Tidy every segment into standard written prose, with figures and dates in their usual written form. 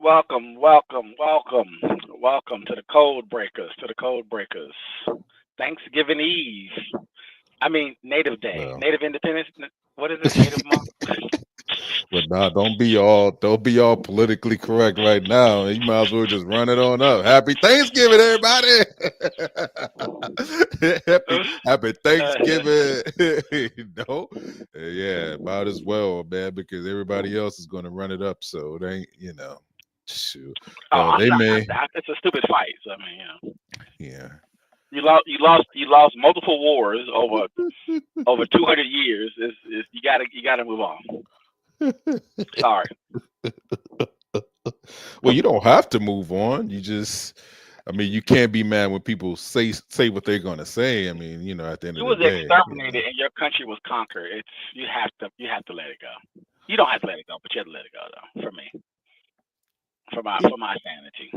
welcome to the Code Breakers. To the Code Breakers. Thanksgiving Eve. I mean, Native Day, Well, Native Independence. What is it? Native Month. but nah, don't be all politically correct right now. You might as well just run it on up. Happy Thanksgiving, everybody. happy Thanksgiving. you know, yeah, about as well, man, because everybody else is going to run it up. So it ain't, shoot. Oh, Well, I'm they not. may, It's a stupid fight. So, I mean, yeah. You lost multiple wars over 200 years. You gotta move on. Sorry. Well, you don't have to move on. I mean, you can't be mad when people say what they're gonna say. I mean, at the end You of the was day, exterminated and your country was conquered. You have to let it go. You don't have to let it go, but you have to let it go though. For me, for my sanity.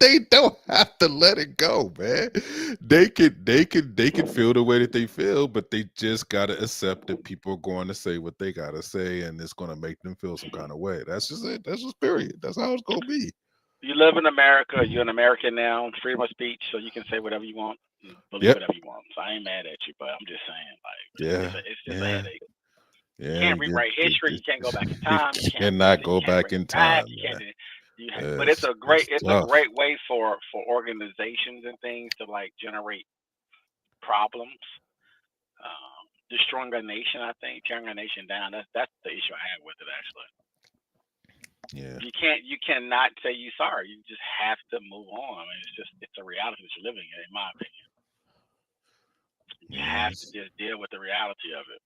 they don't have to let it go, man. They can feel the way that they feel, but they just gotta accept that people are going to say what they gotta say, and it's gonna make them feel some kind of way. That's just it. That's just period. That's how it's gonna be. You live in America. You're an American now. Freedom of speech, so you can say whatever you want, and believe Yep. whatever you want. So I ain't mad at you, but I'm just saying, like, Yeah. it's just a Yeah. headache. You Yeah. can't rewrite history. You can't go back in You time. You can't cannot you go can't back bring in it back. time, You can't. man. But it's It's it's a tough. great way for organizations and things to like generate problems. Destroying a nation, I think, tearing a nation down. That's the issue I have with it. Actually, Yeah. you cannot say you sorry. You just have to move on. I mean, it's a reality that you're living in my opinion. You have to Yes. just deal with the reality of it.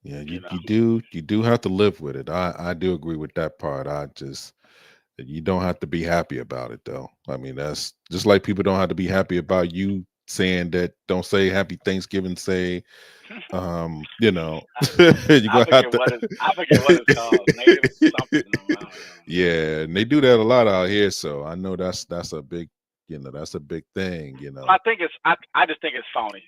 Yeah, You you know. you do you do have to live with it. I do agree with that part. You don't have to be happy about it though. I mean, that's just like people don't have to be happy about you saying that don't say happy Thanksgiving, say I, you're I gonna have forget to what is I forget what it's called. Native something. I don't know. Yeah, and they do that a lot out here, so I know that's a big that's a big thing, I just think it's phony.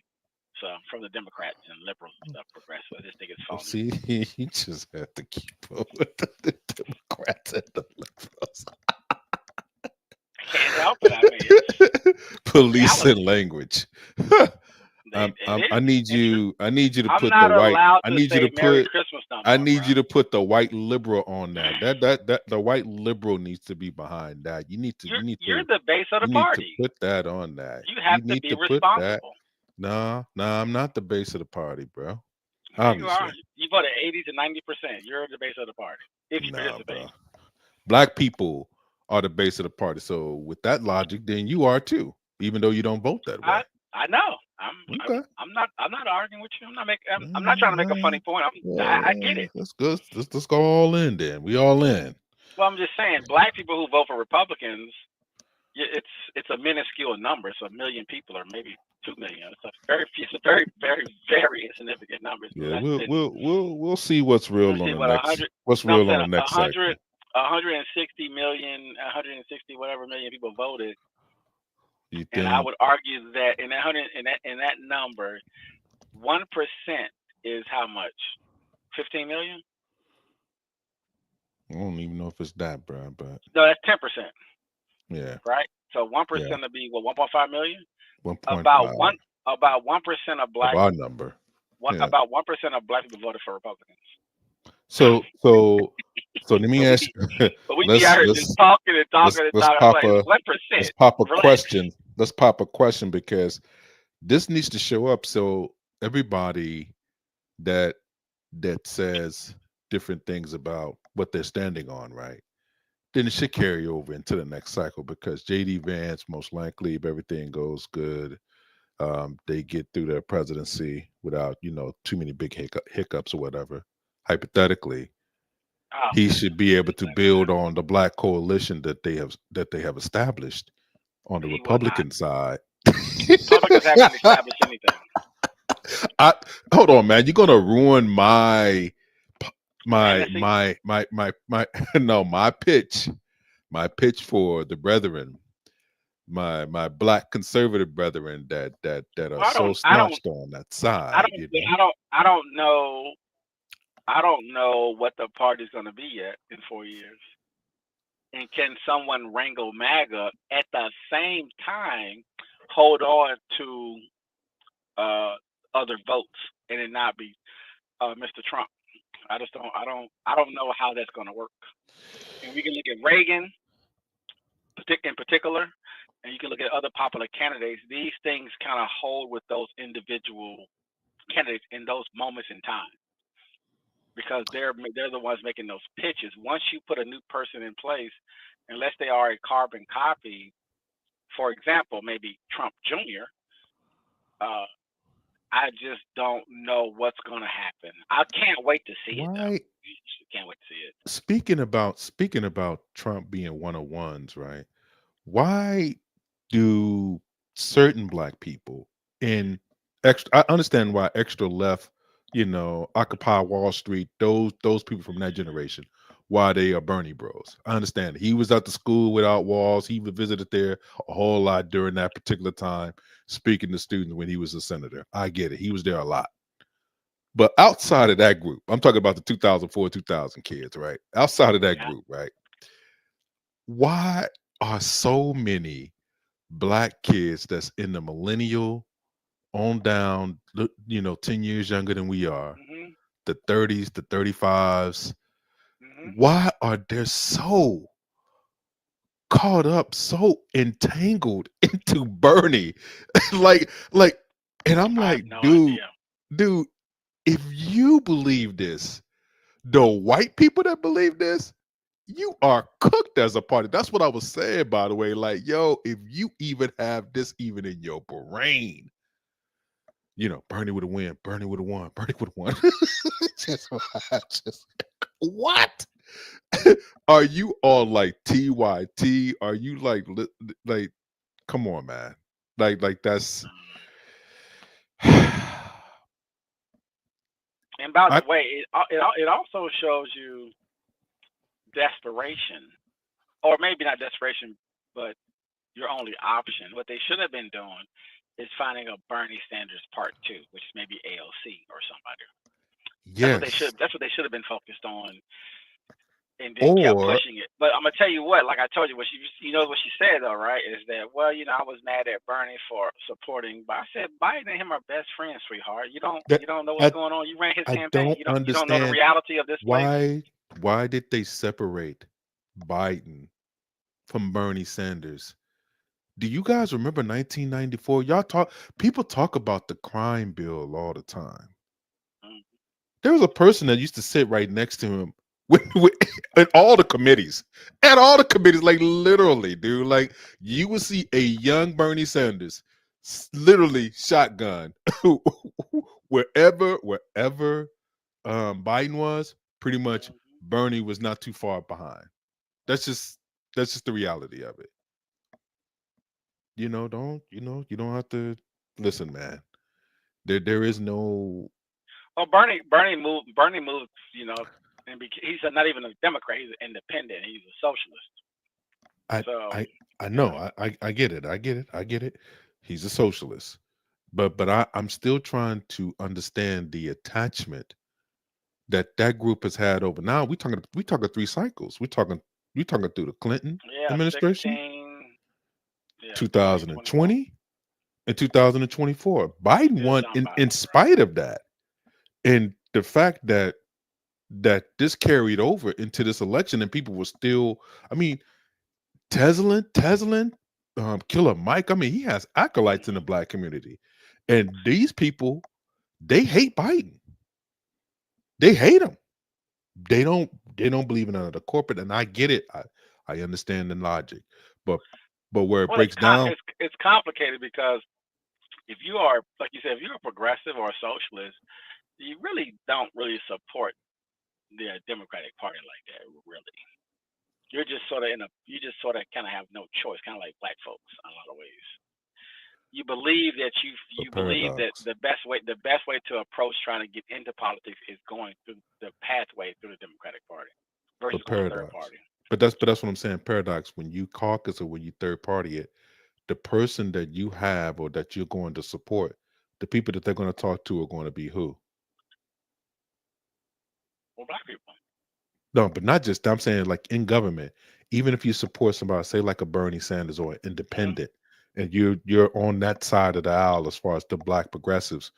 So from the Democrats and liberals and stuff, progressive, I just think it's Well, phony. see, you just have to keep up with the Democrats and the liberals. I can't help it. I mean, it's Police and reality. language. It is. I need And you. I need you to I'm put the not white. allowed I to need you say to Merry put. Christmas no I more, need bro. you to put the white liberal on that. That the white liberal needs to be behind that. You're the base of the You need to party. put that on that. You You have to need be to put that. responsible. Nah, I'm not the base of the party, bro. Yeah, you are. Obviously, You voted 80 to 90%. You're the base of the party if you nah, participate. bro. Black people are the base of the party. So with that logic, then you are too, even though you don't vote that way. I I know. I'm I'm Okay. I'm not arguing with you. I'm not trying to make a funny point. I get it. That's good. Let's go all in then. We all in. Well, I'm just saying, black people who vote for Republicans, it's a minuscule number. It's a million people, or maybe 2 million. It's a very insignificant number. It's Yeah, less we'll than, we'll we'll we'll see what's let me real on see, the what, a next hundred. what's No, I'm real on saying the next cycle. 160 million, 160 whatever million people voted, You and I think would argue that in that hundred in that number, 1% is how much? 15 million? I don't even know if it's that, bro, but No, that's 10%, yeah, right? So one yeah, percent would be what, 1.5 million? About 1.5 one about 1% of of black our number. Yeah. about 1% of black people voted for Republicans. So so so let me But ask. we but we be let's out here just let's talking and let's talking and let's talking. I'm pop like, a one let's percent. pop a Relax. question. Let's pop a question because this needs to show up so everybody that says different things about what they're standing on, right? Then it should carry over into the next cycle because JD Vance, most likely, if everything goes good, they get through their presidency without, too many big hiccups or whatever. Hypothetically, Oh, he should be able to not gonna build happen. on the black coalition that they have established on the He will not. Republican side. Republicans haven't established anything. I hold on, man. You're gonna ruin my my Fantasy. my my my my no my pitch for the brethren, my black conservative brethren that are Well, so I don't snotched on that I side. don't I don't I don't know I don't know what the party's going to be yet in 4 years. And can someone wrangle MAGA at the same time hold on to uh, other votes and it not be Mr. Trump? I just don't. I don't know how that's going to work. And we can look at Reagan in particular, and you can look at other popular candidates. These things kind of hold with those individual candidates in those moments in time because they're the ones making those pitches. Once you put a new person in place, unless they are a carbon copy, for example, maybe Trump Jr., uh, I just don't know what's going to happen. I can't wait to see it, though. Why? Can't wait to see it. Speaking about Trump being one of ones, right? Why do certain black people in extra I understand why extra left, Occupy Wall Street, those people from that generation, why they are Bernie bros. I understand. He was at the school without walls. He visited there a whole lot during that particular time, speaking to students when he was a senator. I get it. He was there a lot. But outside of that group, I'm talking about the 2004, 2000 kids, right? Outside of that Yeah. group, right? Why are so many black kids that's in the millennial on down, 10 years younger than we are, Mhm. the 30s, the 35s, Mhm. why are they so caught up, so entangled into Bernie? like, and I'm I have like, no dude, idea. dude, if you believe this, the white people that believe this, you are cooked as a party. That's what I was saying, by the way. Like, yo, if you even have this even in your brain, Bernie would have win, Bernie would have won, Bernie would have won. just, just what? Are you all like TYT? Are you like? Come on, man. Like that's. And by the I way, it also shows you desperation, or maybe not desperation, but your only option. What they should have been doing is finding a Bernie Sanders part two, which is maybe AOC or somebody. That's what they yes. should. That's what they should have been focused on, and then kept Or pushing it. But I'm gonna tell you what, like I told you, what what she said though, right? Is that well, I was mad at Bernie for supporting, but I said Biden and him are best friends, sweetheart. that You don't know what's I going on. You ran his I campaign. don't You don't know the understand reality of this place. why why did they separate Biden from Bernie Sanders? Do you guys remember 1994? People talk about the crime bill all the time. Mm. There was a person that used to sit right next to him at all the committees. At all the committees, like literally, dude. Like you would see a young Bernie Sanders literally shotgun wherever Biden was, pretty much Mhm. Bernie was not too far behind. That's just that's just the reality of it. You don't have to listen, man. There is no Well, Bernie moved, and he's not even a Democrat. He's an independent. He's a socialist. I So, I I you know. know, I get it. I get it. I get it. He's a socialist. But I'm still trying to understand the attachment that group has had over now. We talking 3 cycles. We talking through the Clinton yeah, administration, 16, yeah, 20, 24. 2020, and 2024. Biden Yeah, won sound in about right. spite of that. And the fact that this carried over into this election and people were still, I mean, Teslin, Killer Mike. I mean, he has acolytes in the Hmm. black community. And these people, they hate Biden. They hate him. They don't they don't believe in none of the corporate, and I get it. I understand the logic. But but where it Well, breaks down, it's complicated because if you are, like you said, if you're a progressive or a socialist, you really don't really support the Democratic Party like that. Really, you just sort of kind of have no choice, kind of like black folks in a lot of ways. a You believe that paradox. the best way to approach trying to get into politics is going through the pathway through the Democratic Party A versus going third paradox. party. But that's what I'm saying. Paradox. When you caucus or when you third party it, the person that you have or that you're going to support, the people that they're going to talk to are going to be who? No, but not just I'm saying like in government, even if you support somebody, say like a Bernie Sanders or an Hmm. independent, and you're on that side of the aisle as far as the black progressives,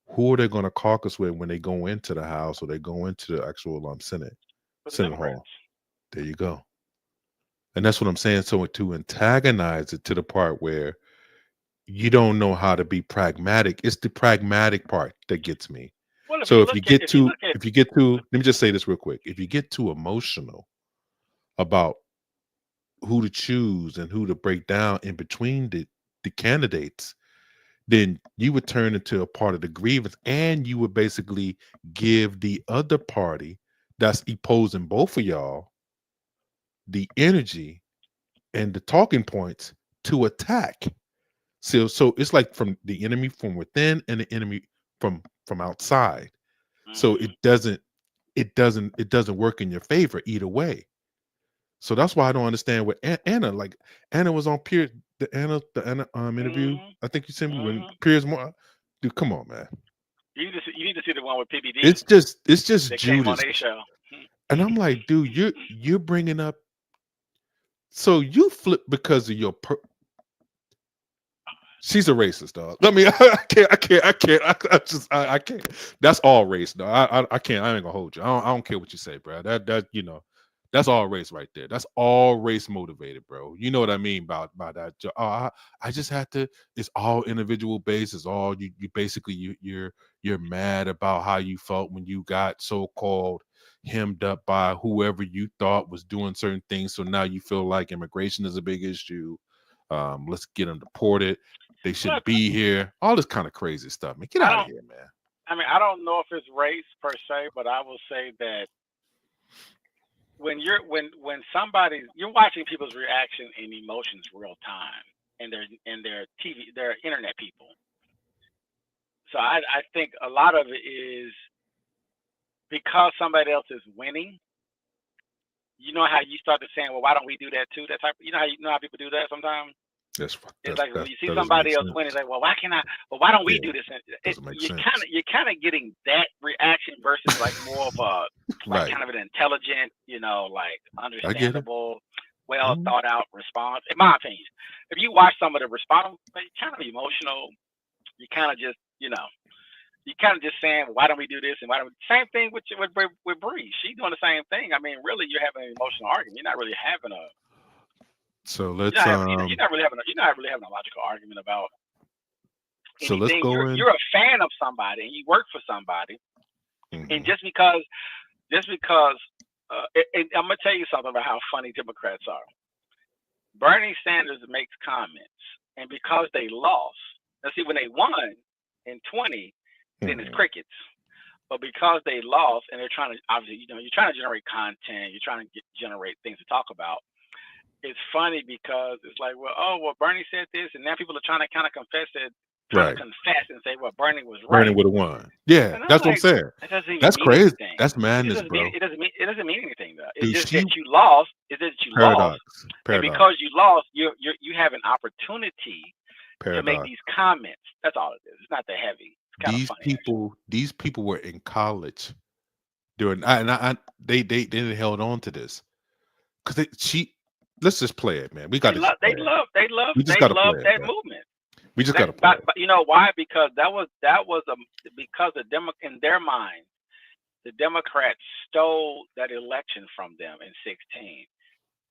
who are they going to caucus with when they go into the House or they go into the actual For the Senate Democrats. hall? There you go. And that's what I'm saying. So to antagonize it to the part where you don't know how to be pragmatic, it's the pragmatic part that gets me. Well, So if you get if you too, look at, if you get too, let me just say this real quick. If you get too emotional about who to choose and who to break down in between the candidates, then you would turn into a part of the grievance and you would basically give the other party that's opposing both of y'all the energy and the talking points to attack. So it's like from the enemy from within and the enemy from outside. So hmm it doesn't work in your favor either way. So that's why I don't understand what Anna like. Anna was on Piers the Anna interview. hmm I think you sent me when hmm Piers Moore. Dude, come on, man. you need to see the one with PBD It's just that came on Judas, their show. and I'm like, dude, you're bringing up. So you flip because of your she's a racist, dog. I mean, I can't. That's all race, dog. I can't. I ain't gonna hold you. I don't care what you say, bro. That's all race right there. That's all race motivated, bro. You know what I mean by that. I just had to. It's all individual based. It's all you. Basically, you're mad about how you felt when you got so called hemmed up by whoever you thought was doing certain things. So now you feel like immigration is a big issue. Let's get them deported. They But shouldn't be here. All this kind of crazy stuff, man. Get I out of don't. here, man. I mean, I don't know if it's race per se, but I will say that when somebody you're watching people's reaction and emotions real time, and their TV, their internet people. So I think a lot of it is because somebody else is winning. You know how you started saying, well, why don't we do that too? That type. You know how people do that sometimes. That's It's like when that you see that doesn't make somebody else winning, sense. it's like, well, why can I? Well, why don't we Yeah, do this? And doesn't make sense. you're kind of getting that reaction versus like more of a like Right. kind of an intelligent, like I get it. understandable, well Mhm. thought out response. In my opinion, if you watch some of the response, they kind of emotional. You kind of just you kind of just saying, why don't we do this? And why don't we? Same thing with Bree. She's doing the same thing. I mean, really, you're having an emotional argument. You're not really having a So let's you're not really having a logical argument about anything. go You're in. you're a fan of somebody and you work for somebody, and Mhm. just because I'm gonna tell you something about how funny Democrats are. Bernie Sanders makes comments, and because they lost, now see when they won in 20, then it's Mhm. crickets. But because they lost and they're trying to obviously you're trying to generate content, you're trying to generate things to talk about. It's funny because it's like, well, oh, well, Bernie said this, and now people are trying to kind of Right. confess and say, well, Bernie was Bernie right, would have won. Yeah, and I'm that's what I'm like, saying. that doesn't even That's mean crazy. anything. That's madness, bro. It doesn't mean anything though. It's Dude, just that she you lost. It's just that you lost, paradox. and Paradox. because you lost, you have an opportunity to make Paradox. these comments. That's all it is. It's not that heavy. It's kind of These funny actually. people, these people were in college during they held on to this because they she let's just play it, man. We got They to just love, play they it. love, they love, We just they got to love play it, that man. movement. We just got That, to play it. but you know why? Because that was because in their mind, the Democrats stole that election from them in 16.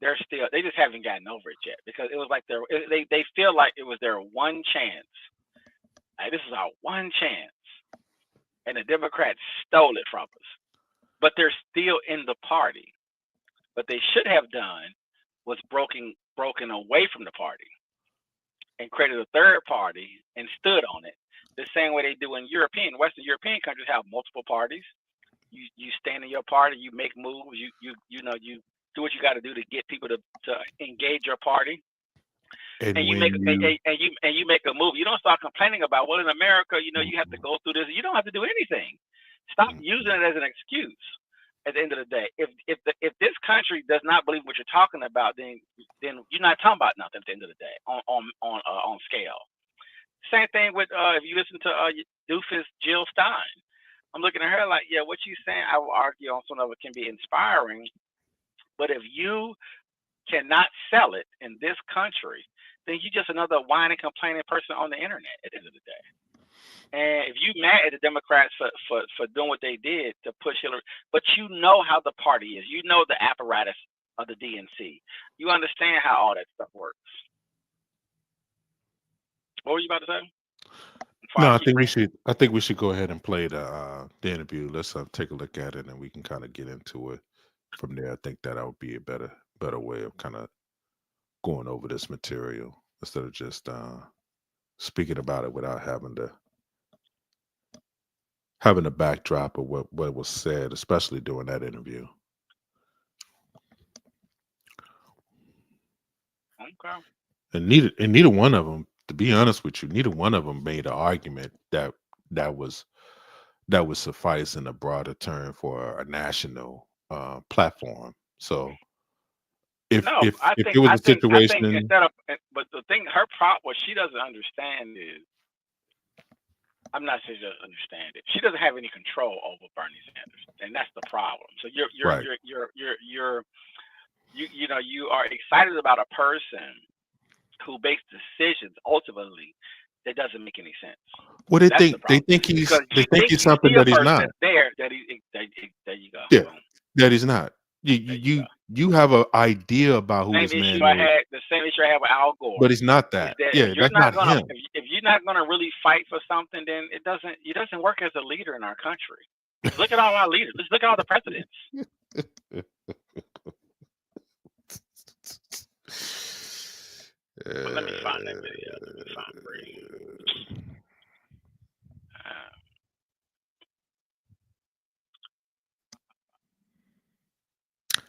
They just haven't gotten over it yet because it was like they feel like it was their one chance. Like, this is our one chance, and the Democrats stole it from us. But they're still in the party. What they should have done was broken away from the party and created a third party and stood on it. The same way they do in Western European countries have multiple parties. You stand in your party, you make moves, you do what you got to do to get people to engage your party, and And when you you make a move. You don't start complaining about, well, in America, you have to go through this. You don't have to do anything. Stop using it as an excuse. At the end of the day, if this country does not believe what you're talking about, then you're not talking about nothing. At the end of the day, on scale. Same thing with if you listen to Doofus Jill Stein. I'm looking at her like, yeah, what you saying? I will argue on some of it can be inspiring, but if you cannot sell it in this country, then you just another whining, complaining person on the internet at the end of the day. And if you mad at the Democrats for doing what they did to push Hillary, but you know how the party is, you know the apparatus of the DNC, you understand how all that stuff works. What were you about to say? Before No, I I keep think we ranting? should. I think we should go ahead and play the interview. Let's take a look at it, and we can kind of get into it from there. I think that would be a better way of kind of going over this material instead of just speaking about it without having a backdrop of what was said, especially during that interview. Okay. And neither one of them, to be honest with you, neither one of them made an argument that was that would suffice in a broader term for a national platform. So if No, if I if think it was I a think I think situation, instead of, but the thing, her prop, what she doesn't understand is, I'm not saying she doesn't understand it. She doesn't have any control over Bernie Sanders, and that's the problem. So right? you know, you are excited about a person who makes decisions ultimately that doesn't make any sense. Well, they That's the think they problem, think because they you think think he's you something see a that he's person not. that's there that there you go, Yeah, boom, that he's not. You there you you go. you you have an idea about who Same this issue man I is, had. The same issue I had with Al Gore but he's not is that. that Yeah, that's not him. if you're not gonna really fight for something, then it doesn't work as a leader in our country. Look at all our leaders. Let's look at all the presidents. But let me find that video. Let me find it for you.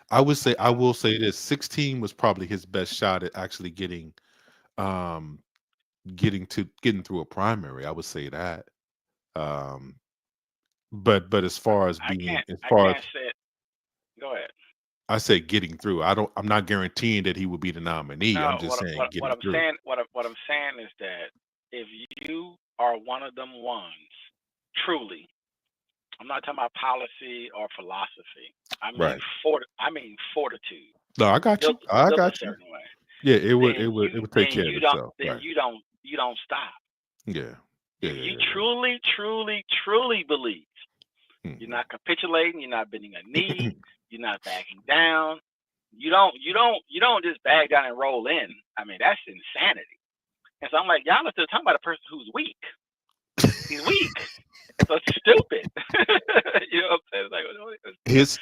I will say this: 16 was probably his best shot at actually um getting through a primary. I would say that. Um, but as far as as I far as can't say it. Go ahead. I say getting through, I'm not guaranteeing that he will be the nominee. I'm No, just saying what getting I'm through. saying, what I'm saying is that if you are one of them ones, truly, I'm not talking about policy or philosophy. Right. I mean fortitude, No, I got you. I built a got you. certain way. Yeah, it would Then it would take care of itself. Right. you don't stop. Yeah. Yeah. If Yeah. you Yeah. truly believe, you're not capitulating, you're not bending a knee, you're not backing down. You don't just back down and roll in. I mean, that's insanity. And so I'm like, y'all are still talking about a person who's weak. He's weak. So it's stupid. You know what I'm saying? It's like, his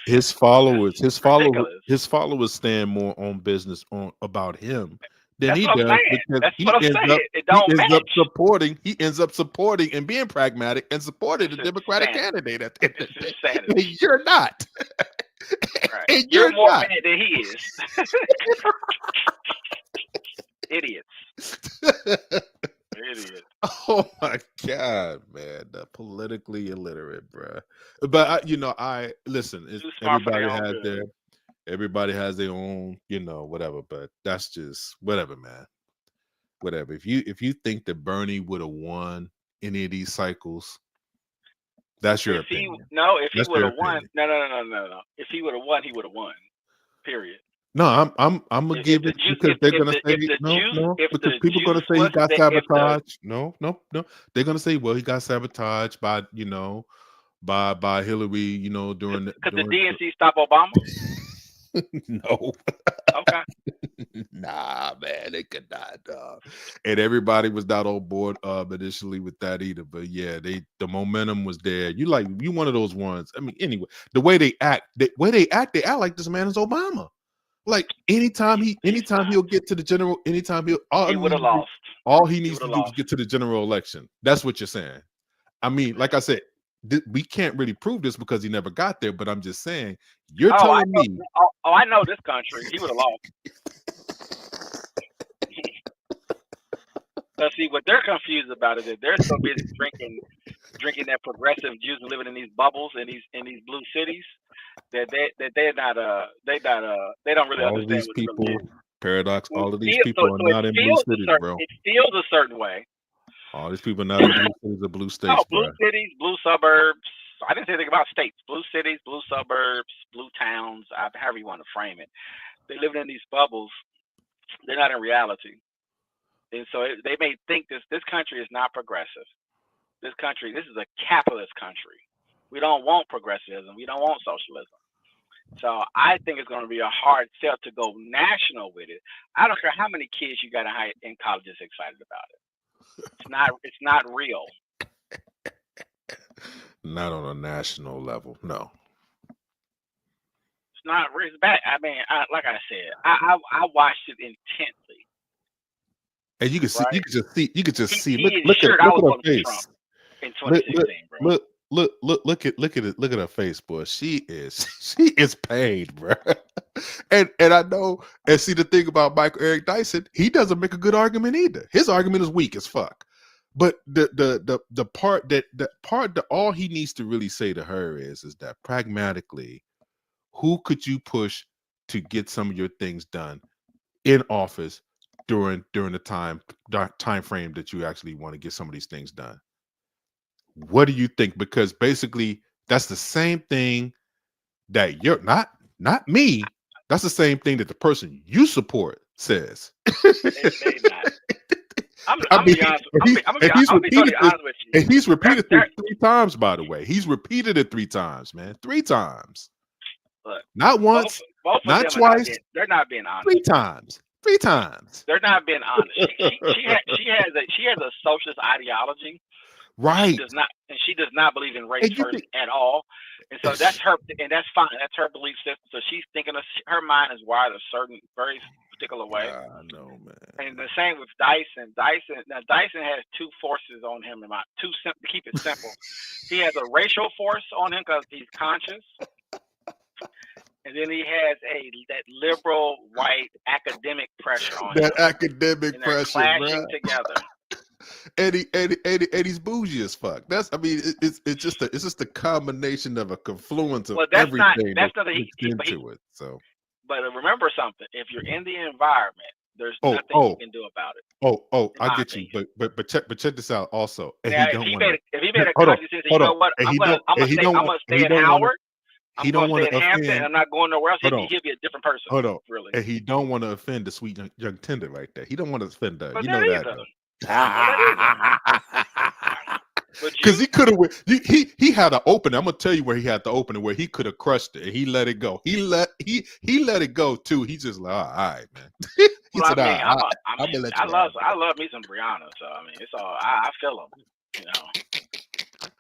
ridiculous. his followers stand more on business on about him than That's he what I'm does, saying. because That's what I'm saying. It don't match. he ends up supporting and being pragmatic and supporting the It's Democratic insanity. candidate at the end of It's the day. insanity. And you're not. Right. And You're you're more not. mad than he is. Idiots. Idiots. Oh my God, man, the politically illiterate, bruh. But I listen. Too smart for their own good. Everybody has their own, whatever. But that's just whatever, man. Whatever. If you think that Bernie would have won any of these cycles, that's your opinion. If he That's would your have won, opinion. no. If he would have won, he would have won. Period. No, I'm gonna If give the it juice, because they're gonna if say the no, juice, no, if because the people are gonna juice say he was got that, if the sabotaged. No, no, no. They're gonna say, well, he got sabotaged by by Hillary, during could the during DNC stop Obama? no. Okay. Nah, man, they could not. And everybody was not on board initially with that either. But yeah, the momentum was there. You one of those ones. I mean, anyway, the way they act, they act like this man is Obama. Like anytime he'll get to the general, He would have lost. all he He needs would to have do is lost. get to the general election. That's what you're saying. I mean, like I said, we can't really prove this because he never got there. But I'm just saying, you're Oh, I telling know. me. I know this country. He would have lost. But see, what they're confused about is that they're so busy drinking that progressive juice and living in these bubbles in these blue cities that they don't really All of understand these what it really people, is. paradox, So all of these people are not in blue cities, bro. it feels a certain way. All these people are not in blue cities or blue Oh, states, blue bro. cities, blue suburbs, So I didn't say anything about states, blue cities, blue suburbs, blue towns, however you want to frame it. They live in these bubbles. They're not in reality. And so they may think this country is not progressive. This is a capitalist country. We don't want progressivism. We don't want socialism. So I think it's going to be a hard sell to go national with it. I don't care how many kids you got in colleges excited about it. It's not real. Not on a national level, no. It's not real. It's bad. I mean, like I said, I watched it intently. And you can see, right? you could just see. He Look at I was her voting for face. Trump in 2016, bro. Look at her face, boy. She is paid, bro. And I know, and see, the thing about Michael Eric Dyson, he doesn't make a good argument either. His argument is weak as fuck. But the part that all he needs to really say to her is that pragmatically, who could you push to get some of your things done in office during the time frame that you actually want to get some of these things done? What do you think? Because basically that's the same thing that you're not me. That's the same thing that the person you support says. They not. I'm gonna be honest with you. And he's repeated it 3 times, by the way. He's repeated it 3 times, man. 3 times. Look, not once, both not twice. They're not being honest. 3 times. 3 times. They're not being honest. She has a socialist ideology. Right. She does not believe in race first at all. And so that's her, and that's fine. That's her belief system. So she's thinking her mind is wired a certain very particular way. I know, man. And the same with Dyson. Dyson has 2 forces on him. To keep it simple, he has a racial force on him because he's conscious, and then he has that liberal white academic pressure on him. That academic pressure, clashing together. And he's bougie as fuck. It's just a combination of a confluence of everything that's into it. So, but remember something: if you're in the environment, there's nothing you can do about it. I get you. But check this out also. And now, if he made a conscious decision, you know what? I'm gonna stay in Howard. I'm going to stay in Hampton, and I'm not going nowhere else. He'll be a different person. Hold on. Really. And he don't want to offend the sweet young tender right there. He don't want to offend her. But you know that. Because he could have, he had an opening. I'm gonna tell you where he had the opening where he could have crushed it, and he let it go. He let it go too. He's just like, all right, man. I love me some Brianna, so I mean, it's all I feel him, you know.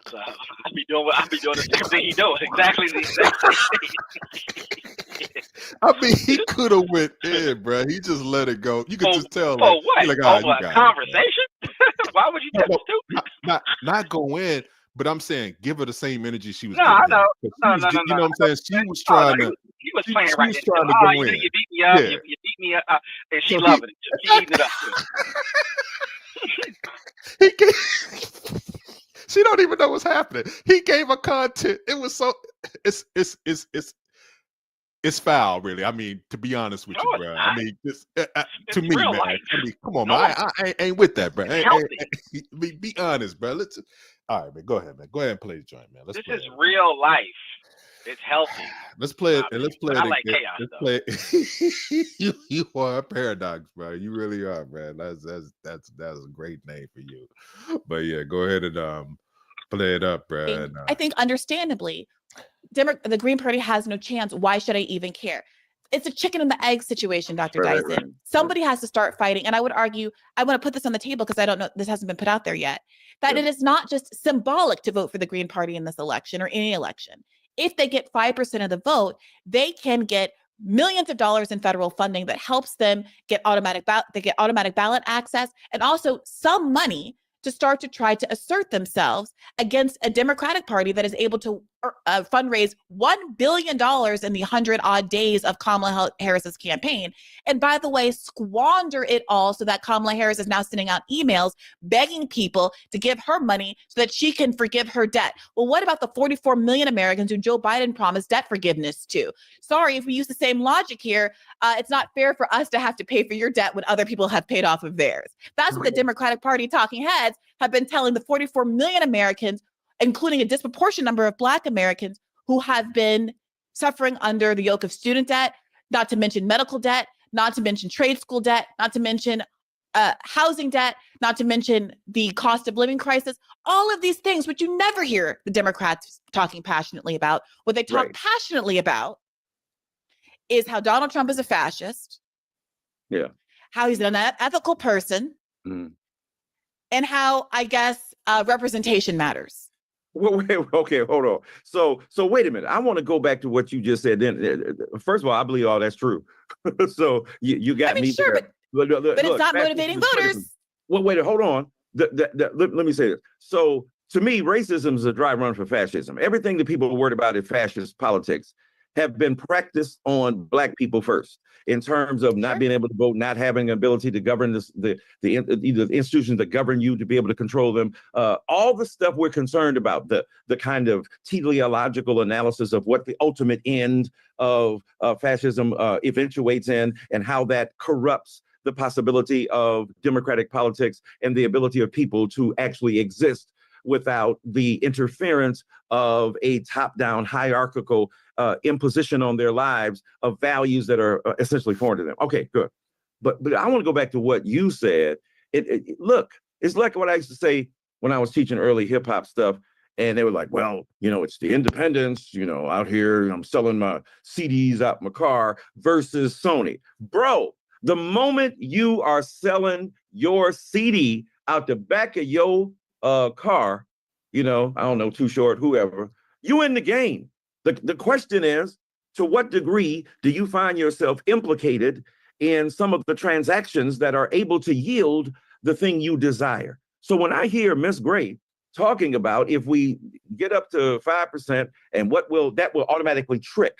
So I'll be doing the same thing he does, exactly the same thing. I mean, he could have went in, bro. He just let it go. You could just tell. For what? Like, a conversation? Why would you do stupid? Not go in, but I'm saying give her the same energy she was. No, I know. You know what I'm saying? She was trying to. He was playing right. She was trying to go in. You beat me up. Yeah. You beat me up, and she loving it. She eating it up too. She don't even know what's happening. He gave her content. It was so. It's foul, really. I mean, to be honest with you, bro. Not. I mean, to me, man. Life. I mean, come on, man. I ain't with that, bro. Be honest, bro. All right, man. Go ahead, man. Go ahead and play the joint, man. This is real life. It's healthy. Let's play it, and let's play it. I like chaos, though. You are a paradox, bro. You really are, man. That's a great name for you. But yeah, go ahead and play it up, bro. And, I think understandably, the Green Party has no chance. Why should I even care? It's a chicken and the egg situation, Dr. Dyson. Right. Somebody has to start fighting. And I would argue, I want to put this on the table because I don't know, this hasn't been put out there yet, that it is not just symbolic to vote for the Green Party in this election or any election. If they get 5% of the vote, they can get millions of dollars in federal funding that helps them get automatic ballot access, and also some money to start to try to assert themselves against a Democratic Party that is able to fundraise $1 billion in the 100-odd days of Kamala Harris's campaign. And by the way, squander it all so that Kamala Harris is now sending out emails begging people to give her money so that she can forgive her debt. Well, what about the 44 million Americans who Joe Biden promised debt forgiveness to? Sorry, if we use the same logic here, it's not fair for us to have to pay for your debt when other people have paid off of theirs. That's what the Democratic Party talking heads have been telling the 44 million Americans including a disproportionate number of Black Americans who have been suffering under the yoke of student debt, not to mention medical debt, not to mention trade school debt, not to mention housing debt, not to mention the cost of living crisis, all of these things, which you never hear the Democrats talking passionately about. What they talk passionately about is how Donald Trump is a fascist, how he's an unethical person, and how, I guess, representation matters. Well, wait, okay, hold on. So wait a minute. I want to go back to what you just said. Then, first of all, I believe all that's true. So you got me. Sure, there. but it's not motivating voters. Well, wait, hold on. Let me say this. So to me, racism is a dry run for fascism. Everything that people are worried about in fascist politics have been practiced on Black people first, in terms of not being able to vote, not having an ability to govern the institutions that govern you, to be able to control them. All the stuff we're concerned about, the kind of teleological analysis of what the ultimate end of fascism eventuates in, and how that corrupts the possibility of democratic politics and the ability of people to actually exist without the interference of a top-down hierarchical imposition on their lives of values that are essentially foreign to them. Okay, good. But I want to go back to what you said. Look, it's like what I used to say when I was teaching early hip hop stuff, and they were like, well, it's the independents, out here, I'm selling my CDs out my car versus Sony. Bro, the moment you are selling your CD out the back of your car, I don't know, Too Short, whoever, you in the game. The question is, to what degree do you find yourself implicated in some of the transactions that are able to yield the thing you desire? So when I hear Miss Gray talking about, if we get up to 5%, and that will automatically trip,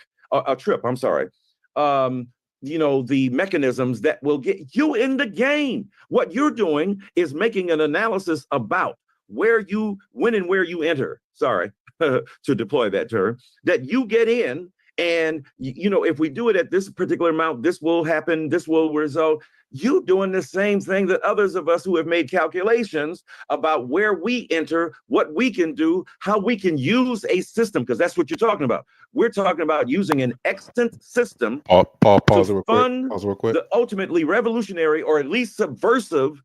the mechanisms that will get you in the game. What you're doing is making an analysis about when and where you enter. Sorry, to deploy that term, that you get in. And, if we do it at this particular amount, this will happen, this will result. You doing the same thing that others of us who have made calculations about where we enter, what we can do, how we can use a system, because that's what you're talking about. We're talking about using an extant system pause to fund the ultimately revolutionary, or at least subversive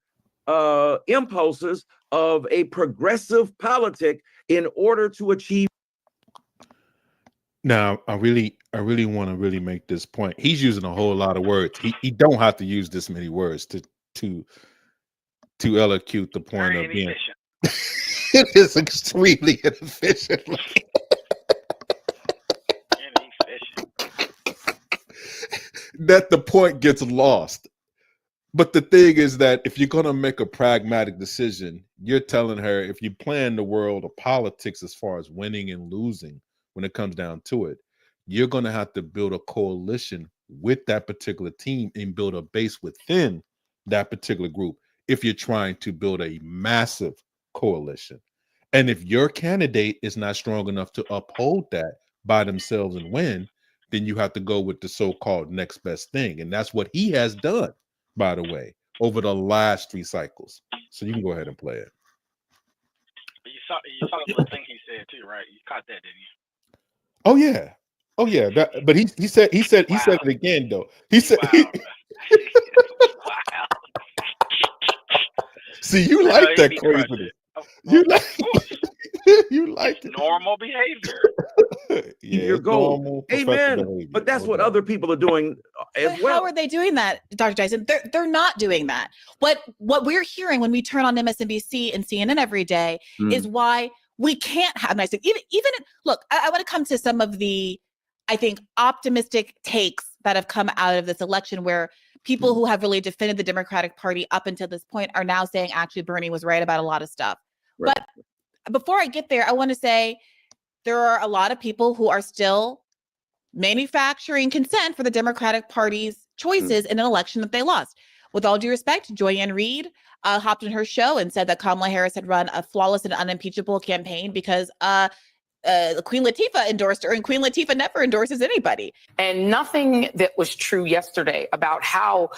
impulses of a progressive politic in order to achieve. Now, I really want to really make this point. He's using a whole lot of words. He don't have to use this many words to elocute the point of being. It is extremely inefficient. That the point gets lost. But the thing is that if you're going to make a pragmatic decision, you're telling her, if you plan the world of politics as far as winning and losing, when it comes down to it, you're going to have to build a coalition with that particular team and build a base within that particular group if you're trying to build a massive coalition. And if your candidate is not strong enough to uphold that by themselves and win, then you have to go with the so-called next best thing. And that's what he has done, by the way, over the last 3 cycles. So you can go ahead and play it. You saw the thing he said too, right? You caught that, didn't you? Oh yeah. But he said it again though. He said, wow. See, you like that craziness. You like it. Normal behavior. Yeah, your goal. Amen. Behavior. But that's what other people are doing as well. How are they doing that, Dr. Dyson? They're not doing that. What we're hearing when we turn on MSNBC and CNN every day is why we can't have nice things. Even look, I want to come to some of the, I think, optimistic takes that have come out of this election, where people who have really defended the Democratic Party up until this point are now saying, actually, Bernie was right about a lot of stuff. Right. But before I get there, I want to say there are a lot of people who are still manufacturing consent for the Democratic Party's choices in an election that they lost. With all due respect, Joy-Ann Reid hopped on her show and said that Kamala Harris had run a flawless and unimpeachable campaign because Queen Latifah endorsed her, and Queen Latifah never endorses anybody. And nothing that was true yesterday about how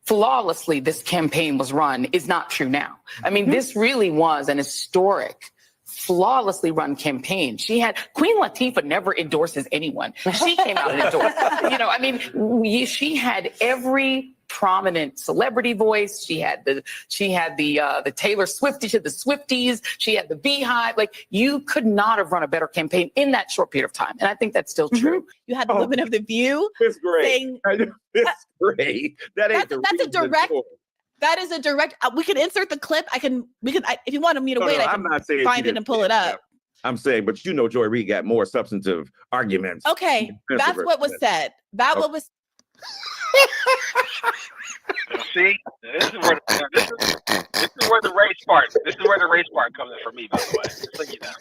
flawlessly this campaign was run is not true now. I mean, this really was an historic flawlessly run campaign. She had Queen Latifah never endorses anyone. She came out and endorsed. I mean, she had every prominent celebrity voice. She had the Taylor Swift, she had the Swifties, she had the Beehive. Like, you could not have run a better campaign in that short period of time. And I think that's still true. You had the women of The View. It's great. Saying, it's great. That's a direct. That is a direct. We can insert the clip. If you wanted me to wait, I can find it and pull it up. I'm saying, but Joy Reid got more substantive arguments. Okay, that's what was said. What was. See, this is where the race part. This is where the race part comes in for me. By the way, just so you know,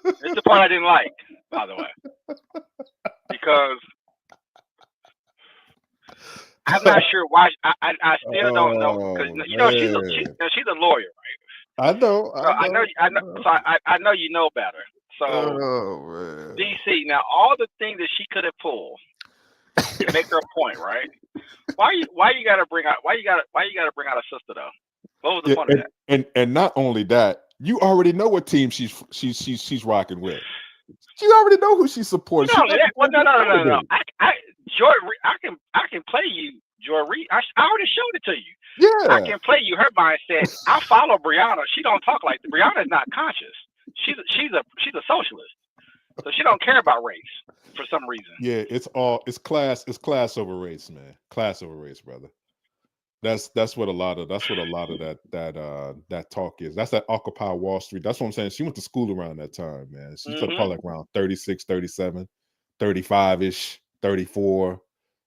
this is the part I didn't like. By the way, because I'm not sure why. I still don't know, because she's a lawyer, right? I know. So I know you know better. So DC, now all the things that she could have pulled to make her point, right? Why you gotta bring out a sister though? What was the point of that? And not only that, you already know what team she's rocking with. You already know who she's supporting. No. I can play you, Joy Reid. I already showed it to you. Yeah. I can play you her mindset. I follow Brianna. She don't talk like that. Brianna's not conscious. She's a socialist. So she don't care about race for some reason. Yeah, it's class over race, man. Class over race, brother. That's what a lot of that talk is. That's that Occupy Wall Street. That's what I'm saying. She went to school around that time, man. She's probably like around 36, 37, 35-ish, 34,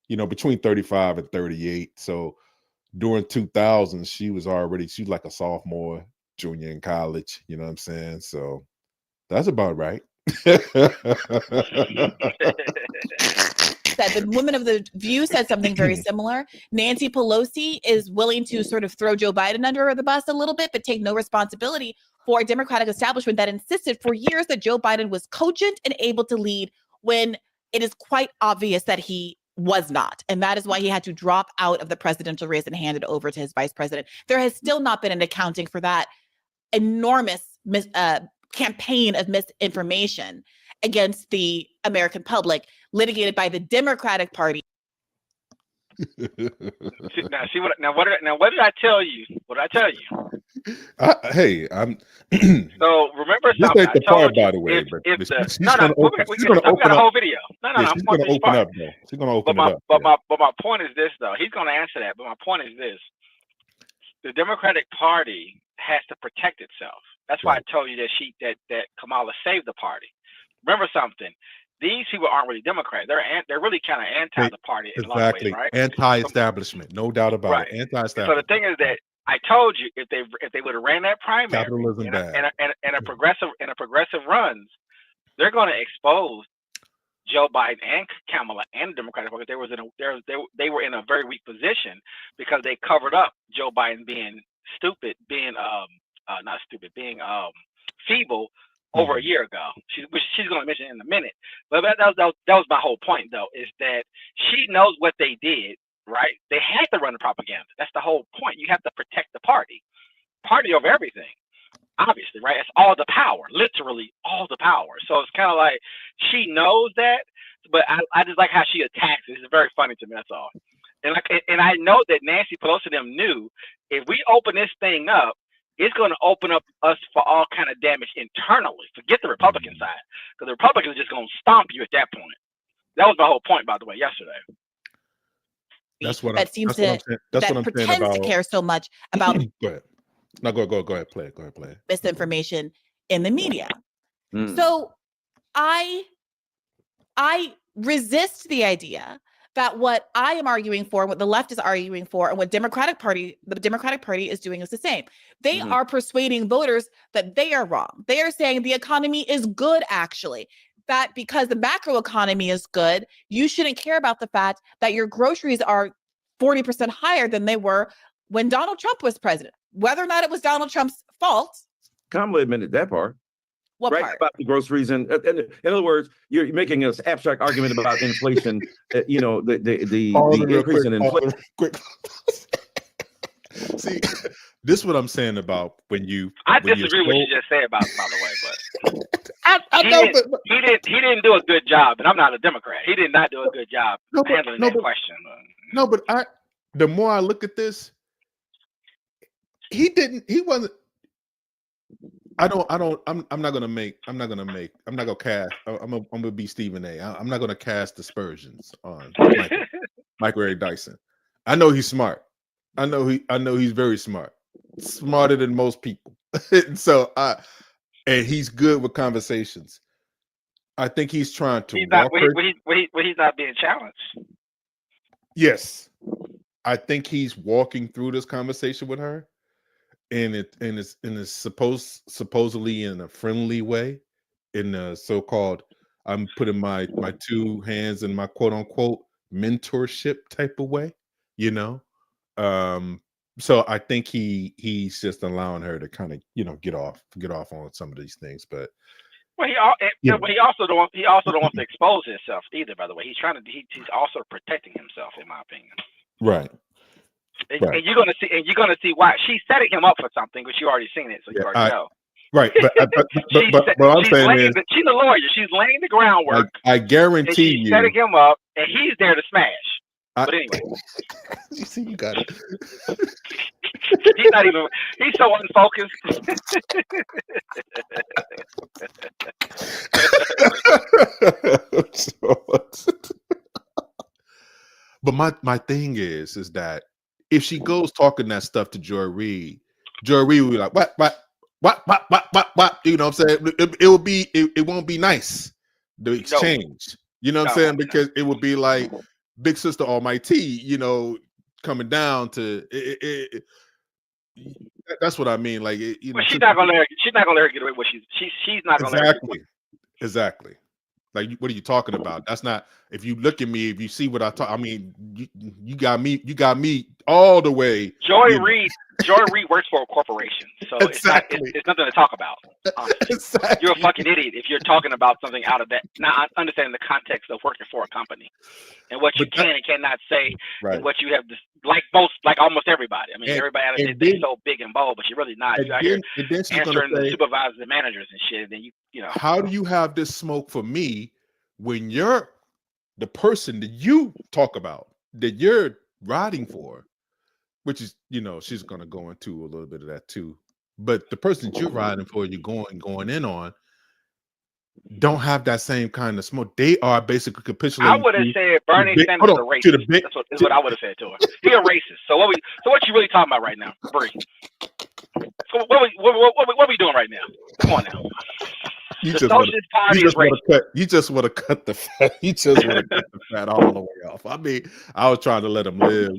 between 35 and 38. So during 2000, she was like a sophomore, junior in college, you know what I'm saying? So that's about right. Said the woman of The View said something very similar. Nancy Pelosi is willing to sort of throw Joe Biden under the bus a little bit, but take no responsibility for a Democratic establishment that insisted for years that Joe Biden was cogent and able to lead when it is quite obvious that he was not. And that is why he had to drop out of the presidential race and hand it over to his vice president. There has still not been an accounting for that enormous campaign of misinformation against the American public litigated by the Democratic Party. What did I tell you? What did I tell you? I'm. So remember this something. ain't the part, by the way. She's gonna open up. A whole video. She's gonna open up, though. She's gonna open it up. But my point is this, though. He's gonna answer that. But my point is this: the Democratic Party has to protect itself. That's why I told you that Kamala saved the party. Remember something. These people aren't really Democrats. They're really kind of anti the party in a lot of ways, right? Anti-establishment, no doubt about it. Anti-establishment. So the thing is that I told you if they would have ran that primary and a progressive runs, they're going to expose Joe Biden and Kamala and the Democratic Party. They were in a very weak position because they covered up Joe Biden being stupid, being feeble over a year ago, which she's going to mention in a minute. But that was my whole point, though, is that she knows what they did, right? They had to run the propaganda. That's the whole point. You have to protect the party over everything, obviously, right? It's all the power, literally all the power. So it's kind of like she knows that, but I just like how she attacks it. It's very funny to me, that's all. And I know that Nancy Pelosi and them knew if we open this thing up, it's going to open up us for all kind of damage internally. Forget the Republican side, because the Republicans are just going to stomp you at that point. That was my whole point, by the way, yesterday. That's what that seems to that pretends to care so much about. Go ahead. No, go ahead. Play it. Go ahead. Play it. Misinformation in the media. So I resist the idea that what I am arguing for, what the left is arguing for, and what the Democratic Party is doing is the same. They are persuading voters that they are wrong. They are saying the economy is good, actually. That because the macro economy is good, you shouldn't care about the fact that your groceries are 40% higher than they were when Donald Trump was president. Whether or not it was Donald Trump's fault. Kamala admitted that part. What right part? About the groceries, and in other words, you're making an abstract argument about inflation. The increase in inflation. See, this is what I'm saying about when you. I when you're disagree with what so- you just said about, by the way, but I he know, didn't, but he didn't do a good job, and I'm not a Democrat. He did not do a good job no, but handling no, that but question. no, but the more I look at this, he wasn't. I'm not gonna cast. I'm gonna be Stephen A. I'm not gonna cast aspersions on Michael Eric Dyson. I know he's smart. I know he's very smart, smarter than most people. And he's good with conversations. I think he's trying to He's not. walk her. He's not being challenged. Yes, I think he's walking through this conversation with her, and it's supposedly in a friendly way, in a so-called I'm putting my two hands in my quote unquote mentorship type of way, you know. So I think he's just allowing her to kind of get off on some of these things, but Well, he Yeah. but he also don't want to expose himself either. By the way, he's also protecting himself, in my opinion. right. And you're gonna see why she's setting him up for something, but you already seen it, so you already know. Right, but what I'm saying is, she's a lawyer. She's laying the groundwork. I And guarantee she's you. setting him up, and he's there to smash. But anyway, you see, you got it. he's so unfocused. But my thing is that if she goes talking that stuff to Joy Reid will be like, what? You know what I'm saying? It won't be nice, the exchange. You know what I'm saying? Because it would be like Big Sister Almighty, coming down to it. That's what I mean. Like, she's not gonna let her get away with she's not gonna let her. Exactly. Like, what are you talking about? That's not. If you look at me, if you see what I talk, I mean, you got me all the way. Joy Reid works for a corporation, so exactly. it's nothing to talk about. Exactly. You're a fucking idiot if you're talking about something out of that. Not understanding the context of working for a company and what you can and cannot say, right. and what you have to, like almost everybody. I mean, everybody out there thinks so big and bold, but you're really not. You're out here answering the supervisors and managers and shit. And then you know. How do you have this smoke for me when you're the person that you talk about, that you're riding for, which is, she's going to go into a little bit of that too. But the person that you're riding for, you're going in on, don't have that same kind of smoke. They are basically capitulating. I would have said Bernie Sanders is a racist. That's what I would have said to her. He's a racist. So what you really talking about right now, Bernie? So what we doing right now? Come on now. The Socialist Party is racist. You just want to cut the fat. You just want to cut the fat all the way off. I mean, I was trying to let him live.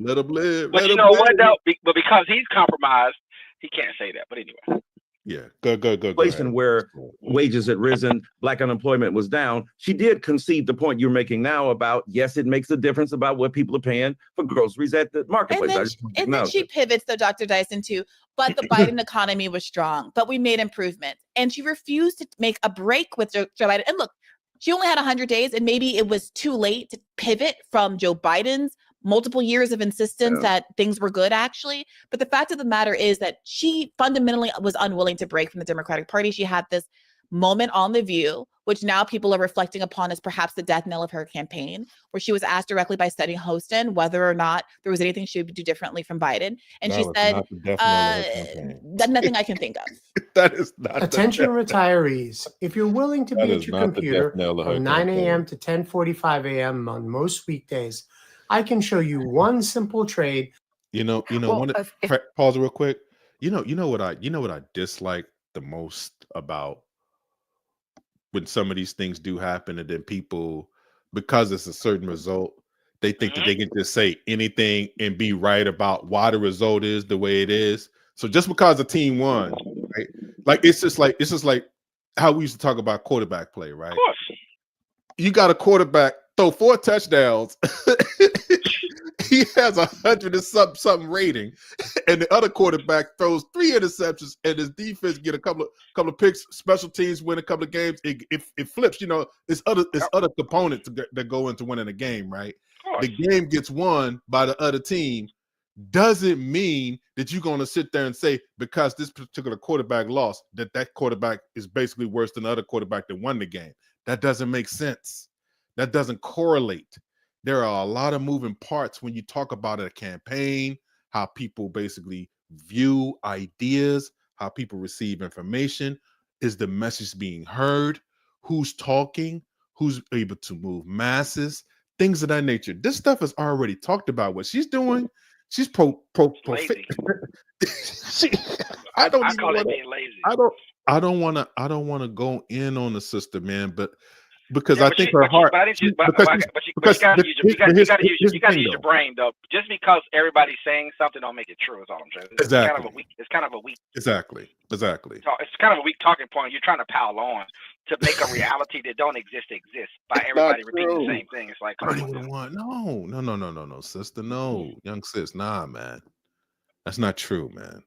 But you know what though? But because he's compromised, he can't say that. But anyway. Yeah, go. Inflation where wages had risen, black unemployment was down. She did concede the point you're making now about, yes, it makes a difference about what people are paying for groceries at the marketplace. And then she pivots, though, Dr. Dyson, too. But the Biden economy was strong, but we made improvements. And she refused to make a break with Joe Biden. And look, she only had 100 days, and maybe it was too late to pivot from Joe Biden's multiple years of insistence that things were good, actually. But the fact of the matter is that she fundamentally was unwilling to break from the Democratic Party. She had this moment on The View, which now people are reflecting upon as perhaps the death knell of her campaign, where she was asked directly by Steady Hostin whether or not there was anything she would do differently from Biden. And she said, nothing I can think of. That is not. Attention retaillees, if you're willing to be at your computer from 9 a.m. to 10:45 a.m. on most weekdays, I can show you one simple trade. Pause real quick. You know what I dislike the most about when some of these things do happen, and then people, because it's a certain result, they think that they can just say anything and be right about why the result is the way it is. So just because a team won, right? Like it's just like how we used to talk about quarterback play, right? Of course. You got a quarterback throw 4 touchdowns. He has 100 and something rating, and the other quarterback throws 3 interceptions, and his defense get a couple of picks. Special teams win a couple of games. It flips. It's other components that go into winning a game, right? The game gets won by the other team doesn't mean that you're going to sit there and say, because this particular quarterback lost, that quarterback is basically worse than the other quarterback that won the game. That doesn't make sense. That doesn't correlate. There are a lot of moving parts when you talk about a campaign, how people basically view ideas, how people receive information. Is the message being heard? Who's talking? Who's able to move masses? Things of that nature. This stuff is already talked about. What she's doing, she's lazy. I don't I even call want it being lazy. I don't want to go in on the sister, man, but because Yeah, I think her heart. you gotta use your brain though. Just because everybody's saying something don't make it true. Is all I'm saying. Exactly. It's kind of a weak. Exactly. It's kind of a weak talking point. You're trying to pile on to make a reality that don't exist by everybody repeating the same thing. It's like, come on. No, sister, no, young sis, nah, man, that's not true, man.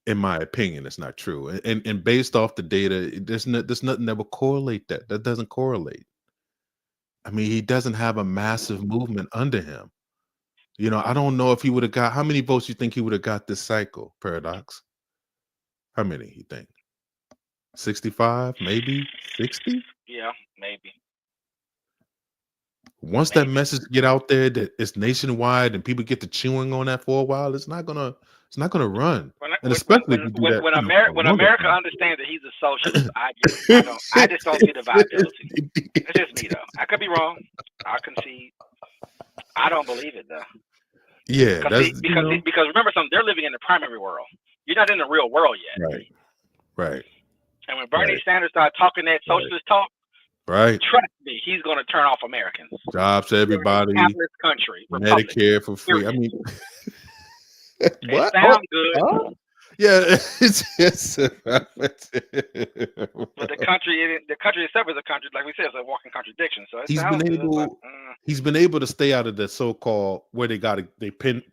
In my opinion, it's not true. And based off the data, there's nothing that will correlate that. That doesn't correlate. I mean, he doesn't have a massive movement under him. You know, I don't know if he would have got, how many votes you think he would have got this cycle, Paradox? How many you think? 65, maybe 60? Yeah, maybe. Once that message get out there that it's nationwide and people get to chewing on that for a while, it's not gonna run. And especially when America understands that he's a socialist, I just don't see the viability. It's just me though. I could be wrong. I concede. I don't believe it though. Yeah, because remember something, they're living in the primary world. You're not in the real world yet. Right. And when Bernie Sanders started talking that socialist talk, trust me, he's going to turn off Americans. Jobs to everybody. Capitalist country. Medicare for free. I mean, what? It sounds good. Huh? Yeah, it's but the country itself is a country, like we said, it's a walking contradiction. So he's been able to stay out of the so-called where they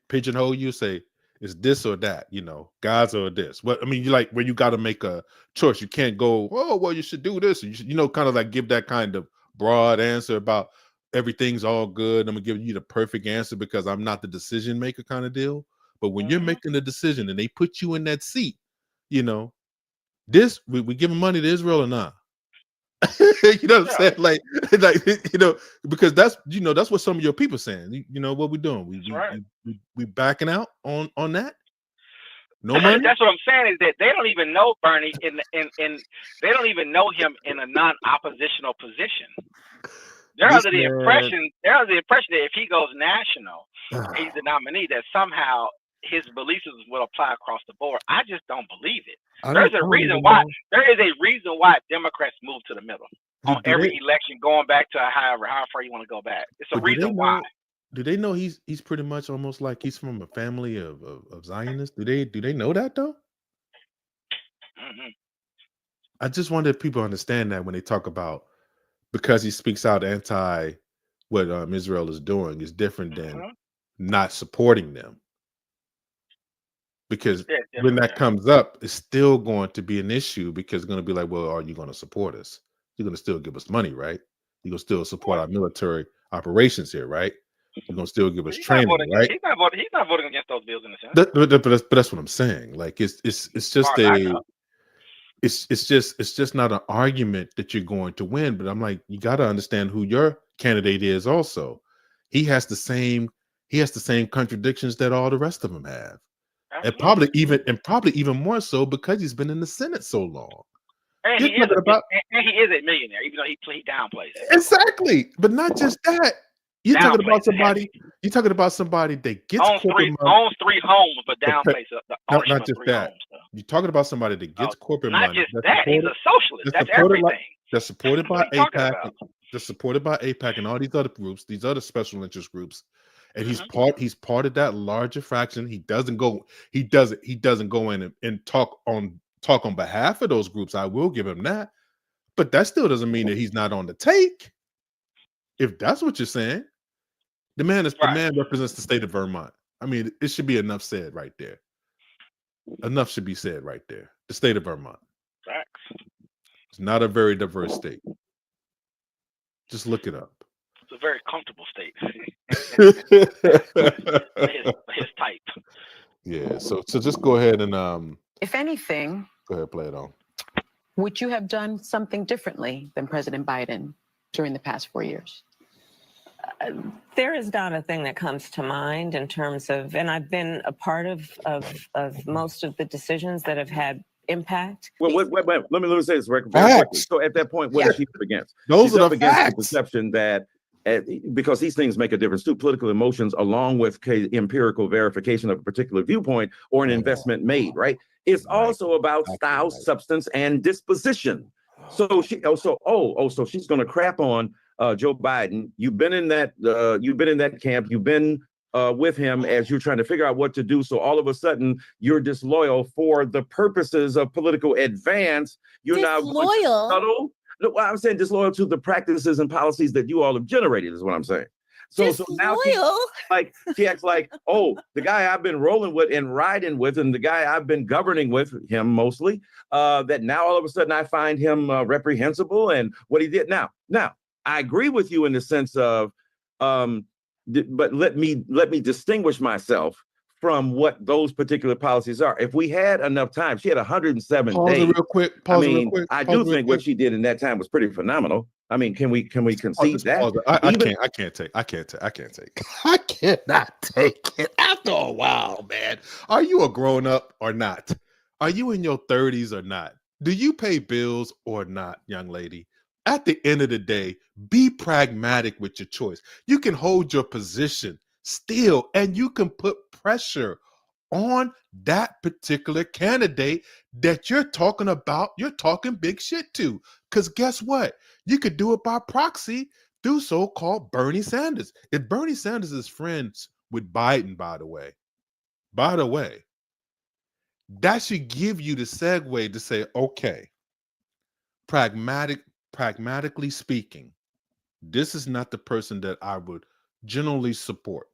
pigeonhole you, say it's this or that, you know, Gaza or this. Well, I mean, you like where you got to make a choice. You can't go, oh, well, you should do this. You should, kind of like give that kind of broad answer about everything's all good. I'm gonna give you the perfect answer because I'm not the decision maker kind of deal. But when you're making the decision and they put you in that seat, you know, this we giving money to Israel or not? You know what I'm saying? Like, you know, because that's what some of your people saying. You know what we doing? We backing out on that. No money. That's what I'm saying is that they don't even know Bernie in they don't even know him in a non-oppositional position. They're under the impression that if he goes national, he's the nominee, that somehow his beliefs will apply across the board. I just don't believe it. There is a reason why Democrats move to the middle on every election, going back to how far you want to go back. It's a reason why. Do they know he's pretty much almost like he's from a family of Zionists? Do they know that though? Mm-hmm. I just wonder if people understand that when they talk about, because he speaks out anti what Israel is doing is different than not supporting them. Because when that comes up, it's still going to be an issue because it's going to be like, well, are you going to support us? You're going to still give us money, right? You're going to still support our military operations here, right? You're going to still give us training, right? He's not voting against those bills in the Senate. But that's what I'm saying. Like it's just not an argument that you're going to win. But I'm like, you got to understand who your candidate is also. He has the same contradictions that all the rest of them have. Absolutely. And probably even more so because he's been in the Senate so long. And he is a millionaire, even though he downplays it. Exactly. But not just that. You're talking about somebody that gets owns 3 homes, but downplays the ownership not just of 3 that. homes. So. You're talking about somebody that gets corporate not money. Not just that. He's a socialist. That's everything. That's supported by AIPAC. That's supported by AIPAC and all these other groups, these other special interest groups. And he's part of that larger fraction. He doesn't go in and talk on behalf of those groups. I will give him that. But that still doesn't mean that he's not on the take. If that's what you're saying. The man represents the state of Vermont. I mean, it should be enough said right there. Enough should be said right there. The state of Vermont. Facts. It's not a very diverse state. Just look it up. It's a very comfortable state. his type. Yeah. So just go ahead and If anything, go ahead, play it on. would you have done something differently than President Biden during the past 4 years? There is not a thing that comes to mind in terms of, and I've been a part of most of the decisions that have had impact. Well, wait, let me say this very quickly. So at that point, what is she up against? Those She's are up the against facts. the perception that because these things make a difference too, political emotions along with empirical verification of a particular viewpoint or an investment made, right? It's also about style, substance, and disposition. So so she's going to crap on Joe Biden. You've been in that camp. You've been with him as you're trying to figure out what to do. So all of a sudden you're disloyal for the purposes of political advance. You're disloyal. now no, I'm saying disloyal to the practices and policies that you all have generated is what I'm saying. So now she acts like, oh, the guy I've been rolling with and riding with, and the guy I've been governing with him mostly, that now all of a sudden I find him reprehensible and what he did. Now, I agree with you in the sense of, but let me distinguish myself from what those particular policies are. If we had enough time, she had 107 days. Real quick. I do think what she did in that time was pretty phenomenal. I mean, can we concede that? I can't take. I cannot take it. After a while, man. Are you a grown up or not? Are you in your 30s or not? Do you pay bills or not, young lady? At the end of the day, be pragmatic with your choice. You can hold your position still, and you can put pressure on that particular candidate that you're talking about, you're talking big shit to. Because guess what? You could do it by proxy through so-called Bernie Sanders. If Bernie Sanders is friends with Biden, by the way, that should give you the segue to say, okay, pragmatically speaking, this is not the person that I would generally support.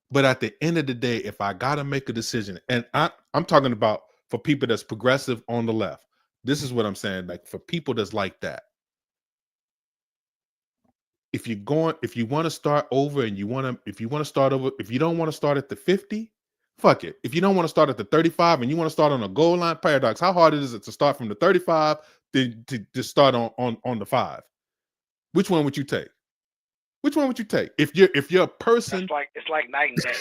But at the end of the day, if I got to make a decision, and I'm talking about for people that's progressive on the left, this is what I'm saying, like for people that's like that. If you want to start over and if you want to start over, if you don't want to start at the 50, fuck it. If you don't want to start at the 35 and you want to start on a goal line paradox, how hard is it to start from the 35 to start on the 5? Which one would you take? Which one would you take? If you're a person, it's like night and day.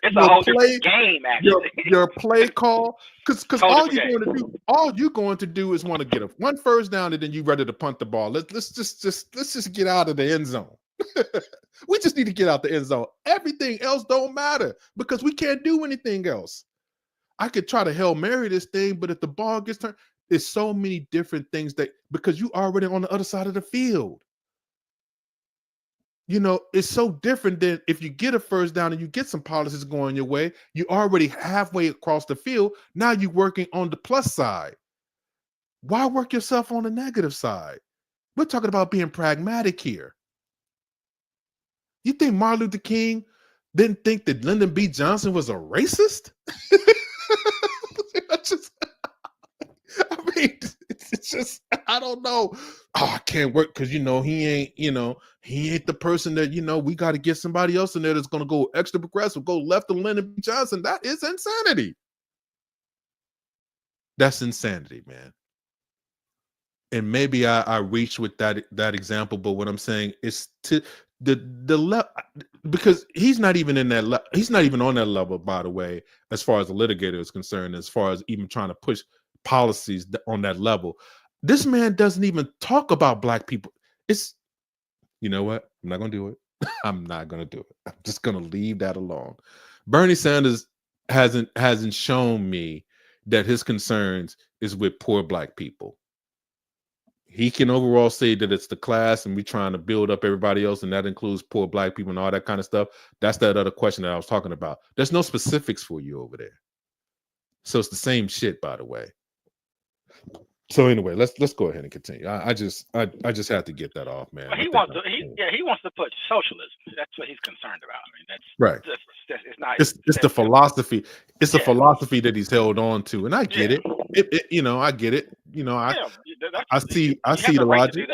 It's a whole different game, actually. Your play call, because all you're going to do is want to get one first down, and then you ready to punt the ball. Let's just get out of the end zone. We just need to get out the end zone. Everything else don't matter because we can't do anything else. I could try to Hail Mary this thing, but if the ball gets turned, there's so many different things that because you already on the other side of the field. You know, it's so different than if you get a first down and you get some policies going your way, you already halfway across the field. Now you're working on the plus side. Why work yourself on the negative side? We're talking about being pragmatic here. You think Martin Luther King didn't think that Lyndon B. Johnson was a racist? I mean, it's just, I don't know. Oh, I can't work because, he ain't the person that, we got to get somebody else in there that's going to go extra progressive, go left of Lyndon B. Johnson. That is insanity. That's insanity, man. And maybe I reached with that example, but what I'm saying is to the level, because he's not even in that he's not even on that level, by the way, as far as the litigator is concerned, as far as even trying to push policies on that level. This man doesn't even talk about black people. It's, you know what? I'm not gonna do it. I'm not gonna do it. I'm just gonna leave that alone. Bernie Sanders hasn't shown me that his concerns is with poor black people. He can overall say that it's the class and we're trying to build up everybody else, and that includes poor black people and all that kind of stuff. That's that other question that I was talking about. There's no specifics for you over there. So it's the same shit, by the way. So anyway, let's go ahead and continue. I just had to get that off, man. Well, he wants to put socialism. That's what he's concerned about. I mean, that's right. It's not. It's the philosophy. It's a philosophy that he's held on to, and I get it. I get it. I see the logic.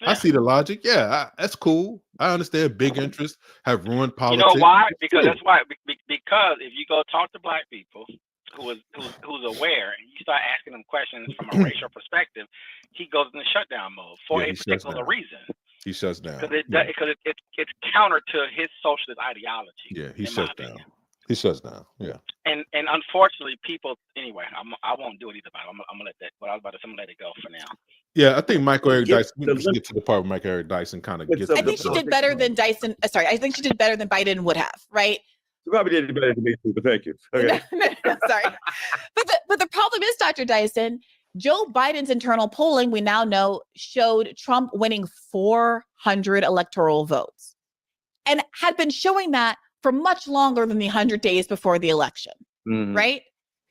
I see the logic. Yeah, that's cool. I understand big interests have ruined You politics. know why? Because that's why. Because if you go talk to black people who's aware, and you start asking them questions from a racial perspective, he goes into shutdown mode for a particular reason. He shuts down because it's counter to his socialist ideology. Yeah, he shuts down. He shuts down. Yeah. And unfortunately, people. Anyway, I won't do it either. But I'm gonna let that. What I was about to say, I'm gonna let it go for now. Yeah, I think Michael Eric Dyson. We can get to the part where Michael Eric Dyson kind of gets. I think she did better than Dyson. Sorry, I think she did better than Biden would have. Right. She probably did better than me too, but thank you. Okay. No, sorry, but the problem is, Dr. Dyson, Joe Biden's internal polling, we now know, showed Trump winning 400 electoral votes, and had been showing that for much longer than the 100 days before the election. Right.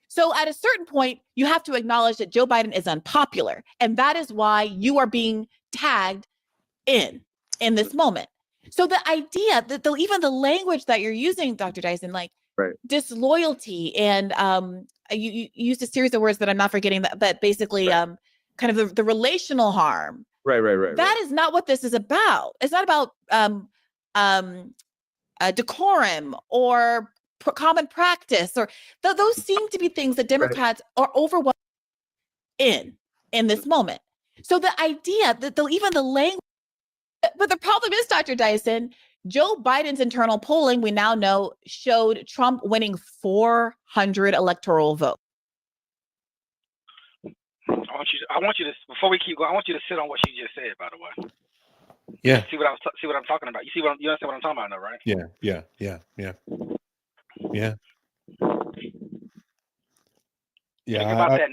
So at a certain point, you have to acknowledge that Joe Biden is unpopular. And that is why you are being tagged in this moment. So the idea that even the language that you're using, Dr. Dyson, like disloyalty and you used a series of words that I'm not forgetting, but basically kind of the relational harm. Right. That is not what this is about. It's not about decorum or common practice, or those seem to be things that Democrats are overwhelmed in this moment. So the idea that even the language, but the problem is, Dr. Dyson, Joe Biden's internal polling, we now know, showed Trump winning 400 electoral votes. I want you to before we keep going, I want you to sit on what she just said, by the way. Yeah. See what I'm talking about. You understand what I'm talking about now, right? Yeah. Think about that.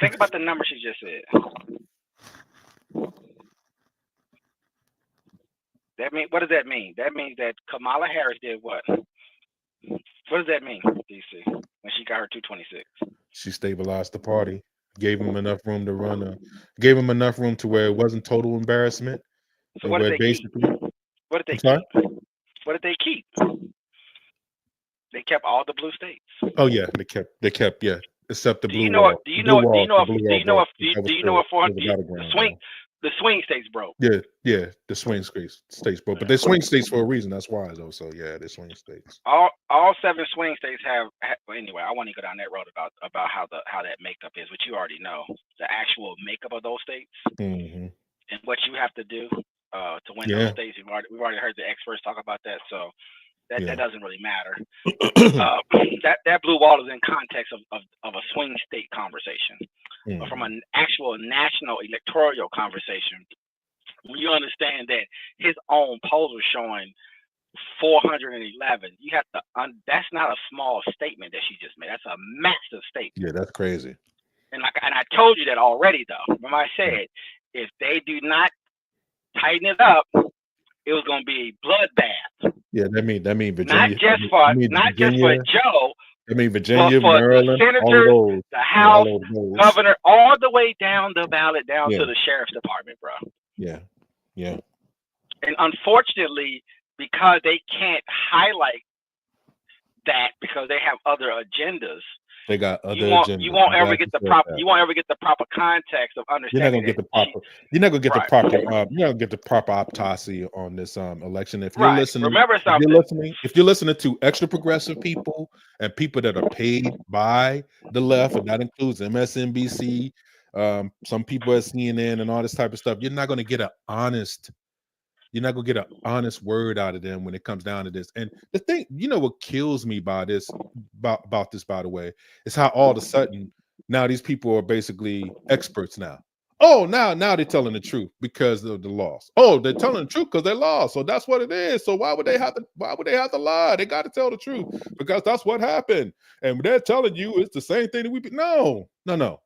Think about the number she just said. What does that mean? That means that Kamala Harris did what? What does that mean, DC, when she got her 226? She stabilized the party, gave him enough room to run, gave him enough room to where it wasn't total embarrassment. So what did they keep? What did they keep? What did they keep? They kept all the blue states. Oh yeah, they kept yeah, except the blue. Do you know if the swing states broke? Yeah, the swing states broke, but they swing states for a reason. That's why though. So yeah, they swing states. All 7 swing states have. Well, anyway, I want to go down that road about how that makeup is, which you already know, the actual makeup of those states and what you have to do to win those states. We've already heard the experts talk about that, so that doesn't really matter. That blue wall is in context of a swing state conversation. But from an actual national electoral conversation, you understand that his own polls are showing 411. You have to. That's not a small statement that she just made. That's a massive statement. Yeah, that's crazy. And I told you that already, though. Remember I said if they do not tighten it up, it was going to be a bloodbath. Yeah, that mean Virginia. Not just for Joe. I mean Virginia, Maryland, the senators, the House, governor, all the way down the ballot, down to the sheriff's department, bro. Yeah. And unfortunately, because they can't highlight that because they have other agendas. They got other agendas. You won't ever get the proper context of understanding. You're not gonna get the proper autopsy on this election. If you're listening, remember something. If you're listening to extra progressive people and people that are paid by the left, and that includes MSNBC, some people at CNN and all this type of stuff, you're not gonna get an honest word out of them when it comes down to this. And the thing, what kills me about this, about this, by the way, is how all of a sudden now these people are basically experts now. Oh, now they're telling the truth because of the loss. Oh, they're telling the truth because they lost. So that's what it is. So why would they have to lie? They got to tell the truth because that's what happened. And they're telling you it's the same thing that no.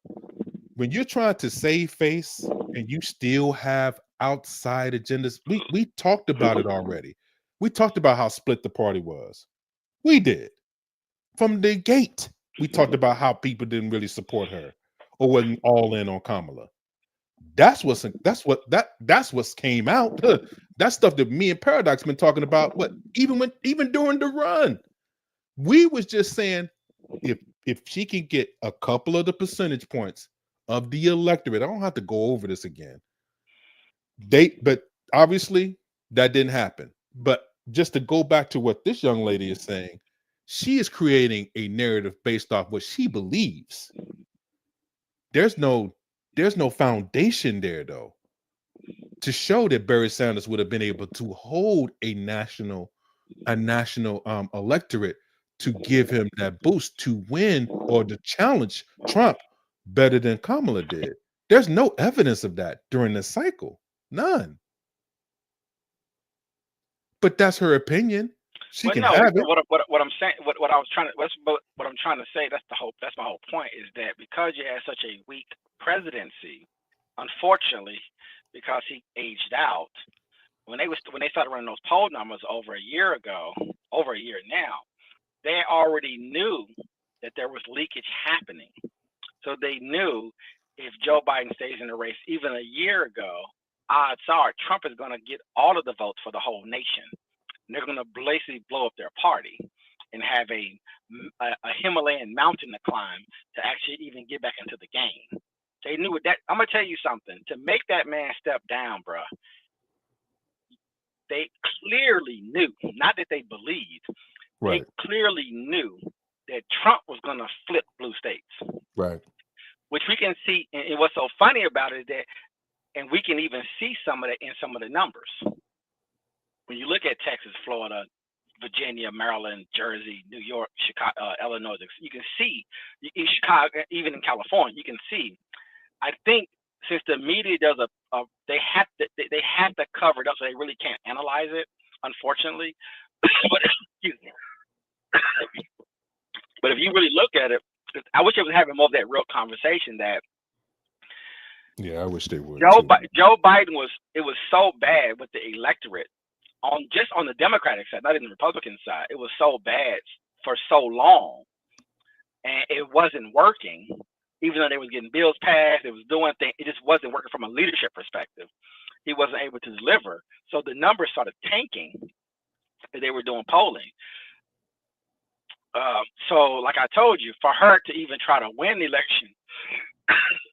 When you're trying to save face and you still have outside agendas, we talked about it already. We talked about how split the party was. We did. From the gate, we talked about how people didn't really support her or wasn't all in on Kamala. That's what came out. That's stuff that me and Paradox been talking about. Even during the run, we was just saying if she can get a couple of the percentage points of the electorate, I don't have to go over this again. but obviously that didn't happen. But just to go back to what this young lady is saying, she is creating a narrative based off what she believes. There's no foundation there though to show that Barry Sanders would have been able to hold a national electorate to give him that boost to win or to challenge Trump better than Kamala did. There's no evidence of that during this cycle. None. But that's her opinion. She can have it. What I'm saying, what I was trying to, what I'm trying to say, that's my whole point, is that because you had such a weak presidency, unfortunately, because he aged out, when they started running those poll numbers over a year now, they already knew that there was leakage happening. So they knew if Joe Biden stays in the race even a year ago, odds are Trump is going to get all of the votes for the whole nation. And they're going to basically blow up their party and have a Himalayan mountain to climb to actually even get back into the game. They knew that. I'm going to tell you something. To make that man step down, bro, they clearly knew, not that they believed, right. They clearly knew that Trump was going to flip blue states. Right. Which we can see. And what's so funny about it is that, and we can even see some of that in some of the numbers. When you look at Texas, Florida, Virginia, Maryland, Jersey, New York, Chicago, Illinois, you can see in Chicago, even in California, you can see. I think since the media does they have to cover it up, so they really can't analyze it, unfortunately. But excuse me. But if you really look at it, I wish they was having more of that real conversation. That yeah, I wish they would. Joe Biden was so bad with the electorate on the Democratic side, not in the Republican side. It was so bad for so long, and it wasn't working. Even though they was getting bills passed, it was doing things. It just wasn't working from a leadership perspective. He wasn't able to deliver, so the numbers started tanking. They were doing polling. So, like I told you, for her to even try to win the election,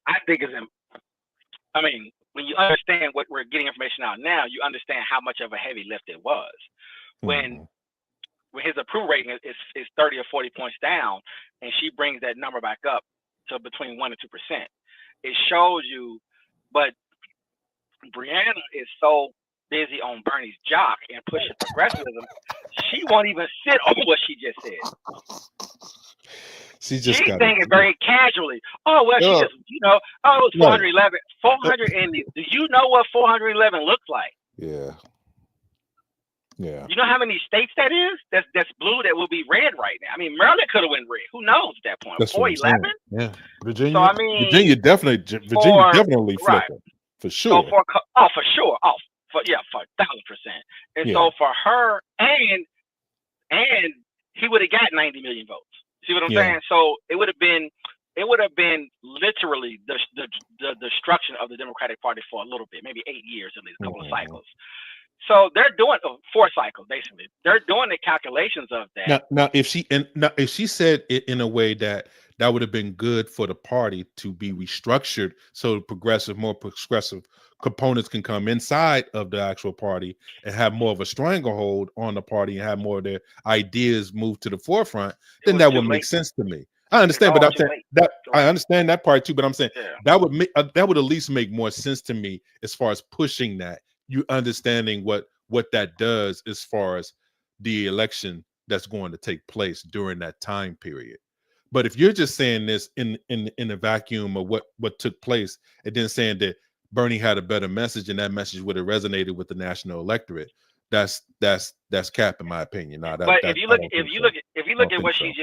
I think I mean, when you understand what we're getting information out now, you understand how much of a heavy lift it was. When his approval rating is 30 or 40 points down, and she brings that number back up to between 1% and 2%, it shows you. But Brianna is so busy on Bernie's jock and pushing progressivism, she won't even sit on what she just said. She's thinking very casually. Oh, well, she just, it was 411. 400 and do you know what 411 looks like? Yeah. Yeah. You know how many states that is? That's blue that will be red right now. I mean, Maryland could have went red. Who knows at that point? 411? Yeah. Virginia. So, I mean, Virginia definitely flipping. For sure. So for sure. For 1,000%. And so for her, and he would have got 90 million votes. See what I'm saying? So it would have been literally the destruction of the Democratic Party for a little bit, maybe 8 years, at least a couple of cycles. So they're doing 4 cycles, basically. They're doing the calculations of that. Now, if she said it in a way that would have been good for the party to be restructured, so more progressive components can come inside of the actual party and have more of a stranglehold on the party and have more of their ideas move to the forefront, then that would make sense to me. I understand, but I'm saying that I understand that part too. But I'm saying that would at least make more sense to me as far as pushing that. You understanding what that does as far as the election that's going to take place during that time period. But if you're just saying this in a vacuum of what took place, and then saying that Bernie had a better message and that message would have resonated with the national electorate, that's cap in my opinion. Now, but if you look at what she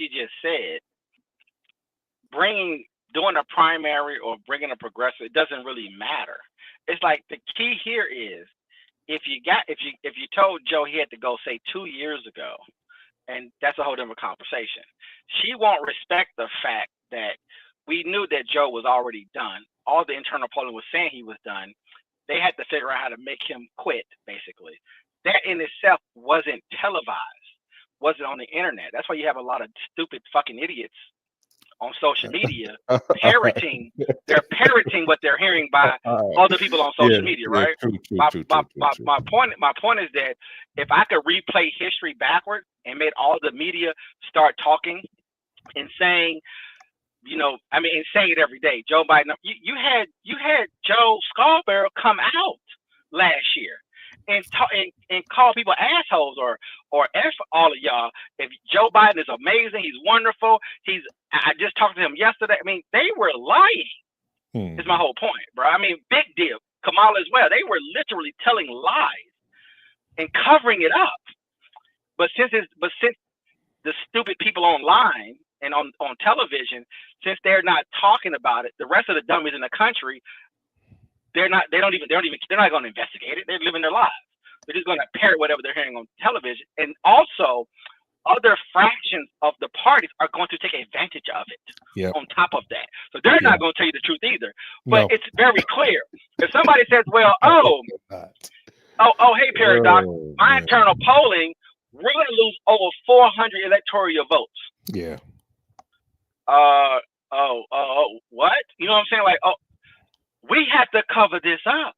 just said, doing a primary or bringing a progressive, it doesn't really matter. It's like the key here is if you told Joe he had to go, say, 2 years ago, and that's a whole different conversation. She won't respect the fact that we knew that Joe was already done. All the internal polling was saying he was done. They had to figure out how to make him quit, basically. That in itself wasn't televised, wasn't on the internet. That's why you have a lot of stupid fucking idiots on social media, parroting. They're parroting what they're hearing by other people on social media, right? My point is that if I could replay history backward and made all the media start talking and saying, and saying it every day, Joe Biden, you had Joe Scarborough come out last year and call people assholes or F all of y'all. If Joe Biden is amazing, he's wonderful. I just talked to him yesterday. I mean, they were lying. Is my whole point, bro. I mean, big deal. Kamala as well. They were literally telling lies and covering it up. But since the stupid people online and on television, since they're not talking about it, the rest of the dummies in the country, they're not going to investigate it. They're living their lives. They're just going to parrot whatever they're hearing on television. And also, other fractions of the parties are going to take advantage of it on top of that. So they're not going to tell you the truth either. But it's very clear. If somebody says, well, hey, Paradox, my internal polling, we're going to lose over 400 electoral votes. Yeah. What? You know what I'm saying? Like, we have to cover this up.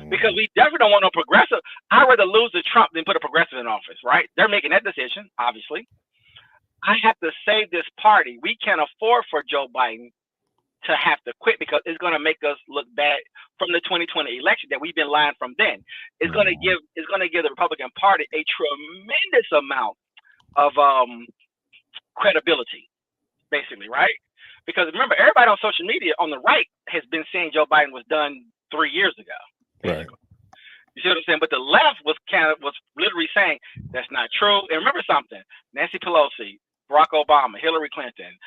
Because we definitely don't want no progressive. I'd rather lose to Trump than put a progressive in office, right? They're making that decision, obviously. I have to save this party. We can't afford for Joe Biden to have to quit because it's going to make us look bad from the 2020 election that we've been lying from then. It's going to give the Republican Party a tremendous amount of credibility, basically, right? Because remember, everybody on social media on the right has been saying Joe Biden was done 3 years ago. Right. You see what I'm saying? But the left was literally saying that's not true. And remember something: Nancy Pelosi, Barack Obama, Hillary Clinton,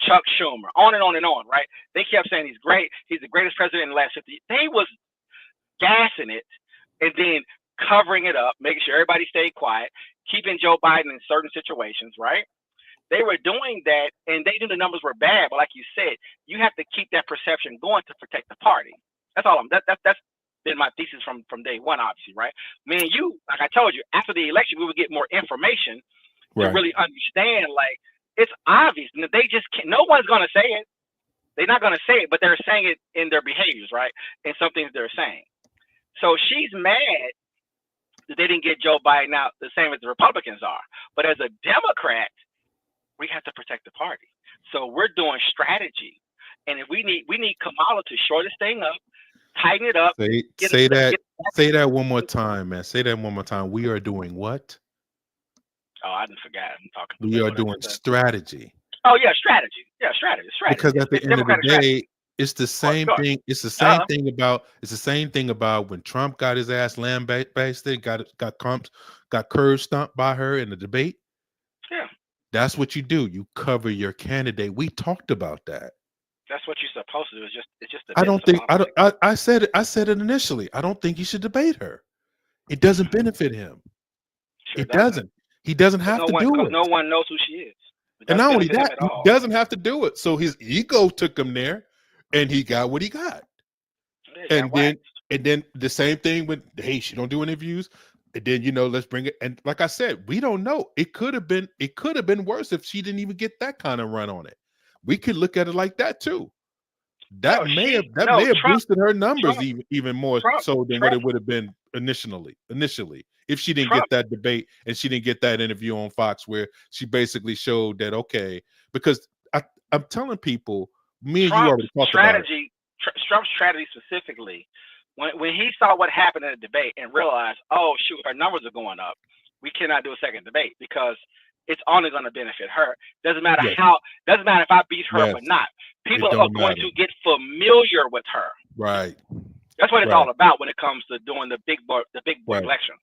Chuck Schumer, on and on and on. Right? They kept saying he's great. He's the greatest president in the last 50 years. They was gassing it and then covering it up, making sure everybody stayed quiet, keeping Joe Biden in certain situations. Right? They were doing that, and they knew the numbers were bad. But like you said, you have to keep that perception going to protect the party. That's all. That's been my thesis from day one, obviously, right? Me and you, like I told you, after the election, we would get more information to really understand. Like, it's obvious. They just can't. No one's gonna say it. They're not gonna say it, but they're saying it in their behaviors, right? And some things they're saying. So she's mad that they didn't get Joe Biden out the same as the Republicans are. But as a Democrat, we have to protect the party. So we're doing strategy. And if we need Kamala to shore this thing up, tighten it up. Say that one more time, man. Say that one more time. We are doing what? Oh, I didn't forget. I'm talking. We are doing strategy. Oh yeah, strategy. Yeah, strategy. Because at the end of the day, it's the same thing. It's the same thing about. It's the same thing about when Trump got his ass lambasted, got curb stomped by her in the debate. Yeah. That's what you do. You cover your candidate. We talked about that. That's what you're supposed to do. It's just. I said it initially. I don't think you should debate her. It doesn't benefit him. Sure it doesn't. He doesn't have to do it. No one knows who she is. And not only that, he doesn't have to do it. So his ego took him there, and he got what he got. And then the same thing with, hey, she don't do interviews. And then let's bring it. And like I said, we don't know. It could have been worse if she didn't even get that kind of run on it. We could look at it like that too. That may have boosted her numbers even more so than what it would have been initially. If she didn't get that debate and she didn't get that interview on Fox where she basically showed that, okay, because I'm telling people, me and you already talked about it. Trump's strategy specifically, when he saw what happened in the debate and realized, oh shoot, her numbers are going up, we cannot do a second debate because it's only going to benefit her. Doesn't matter doesn't matter if I beat her up or not. People are going to get familiar with her. Right. That's what it's all about when it comes to doing the big boy election.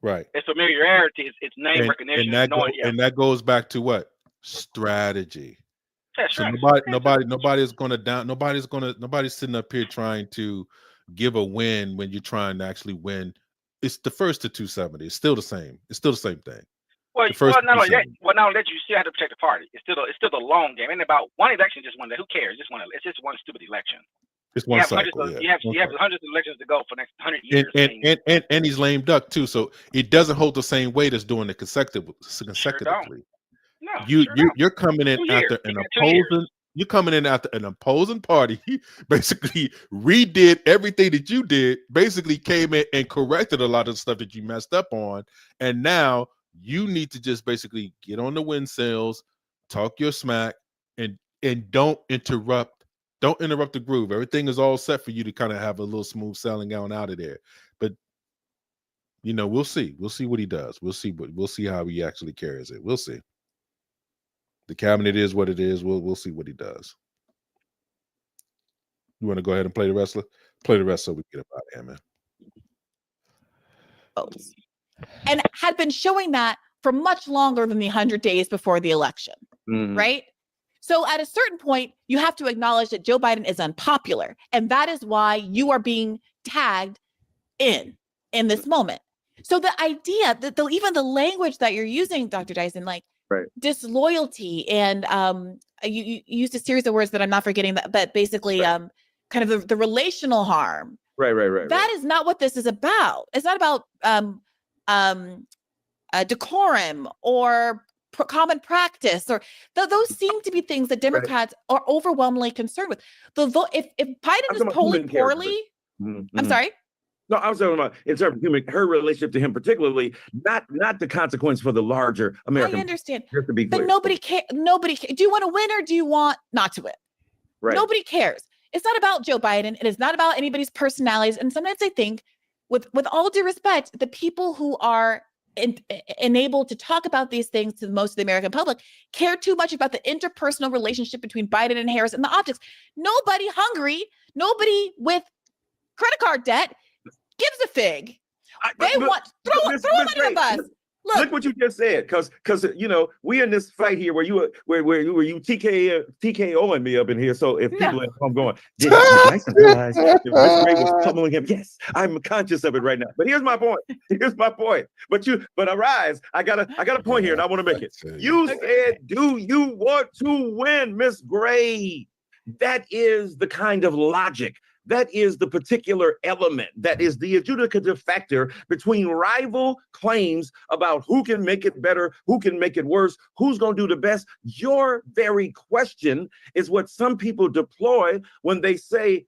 Right. It's familiarity. It's name recognition. And that goes back to what? Strategy. Yeah, so nobody's sitting up here trying to give a win when you're trying to actually win. It's the first to 270. It's still the same. It's still the same thing. Well, not only that, you still have to protect the party. It's still the long game. And about one election, just one. Who cares? It's just one stupid election. It's one cycle. You have hundreds of elections to go for the next 100 years. And he's lame duck too, so it doesn't hold the same weight as doing it consecutively. Sure don't. No, you're coming in after an opposing. you're coming in after an opposing party, basically redid everything that you did, basically came in and corrected a lot of stuff that you messed up on, and now you need to just basically get on the win sails, talk your smack, and don't interrupt the groove. Everything is all set for you to kind of have a little smooth sailing on out of there. But we'll see what he does. We'll see how he actually carries it. We'll see. The cabinet is what it is. We'll see what he does. You want to go ahead and play the rest? Play the rest so we get up out of here, man. Votes. And had been showing that for much longer than the 100 days before the election, right? So at a certain point, you have to acknowledge that Joe Biden is unpopular. And that is why you are being tagged in this moment. So the idea that even the language that you're using, Dr. Dyson, like disloyalty and you used a series of words that I'm not forgetting, but basically kind of the relational harm. Right. That is not what this is about. It's not about decorum or common practice, or those seem to be things that Democrats are overwhelmingly concerned with. The vote, if Biden is polling poorly, I'm sorry. No, I was talking about in terms of her relationship to him, particularly, not the consequence for the larger American. I understand, just to be clear. but nobody cares. Do you want to win or do you want not to win? Right. Nobody cares. It's not about Joe Biden. It is not about anybody's personalities. And sometimes I think, with all due respect, the people who are enabled to talk about these things to most of the American public care too much about the interpersonal relationship between Biden and Harris and the optics. Nobody hungry, nobody with credit card debt gives a fig. They want throw them under the bus. Look what you just said, because we in this fight here where you TKOing me up in here. So if people at home going, did Dyson realize that Miss Gray was pummeling him? Yes, I'm conscious of it right now. But here's my point. But arise. I got a point here, and I want to make it. You said, do you want to win, Miss Gray? That is the kind of logic. That is the particular element that is the adjudicative factor between rival claims about who can make it better, who can make it worse, who's going to do the best. Your very question is what some people deploy when they say,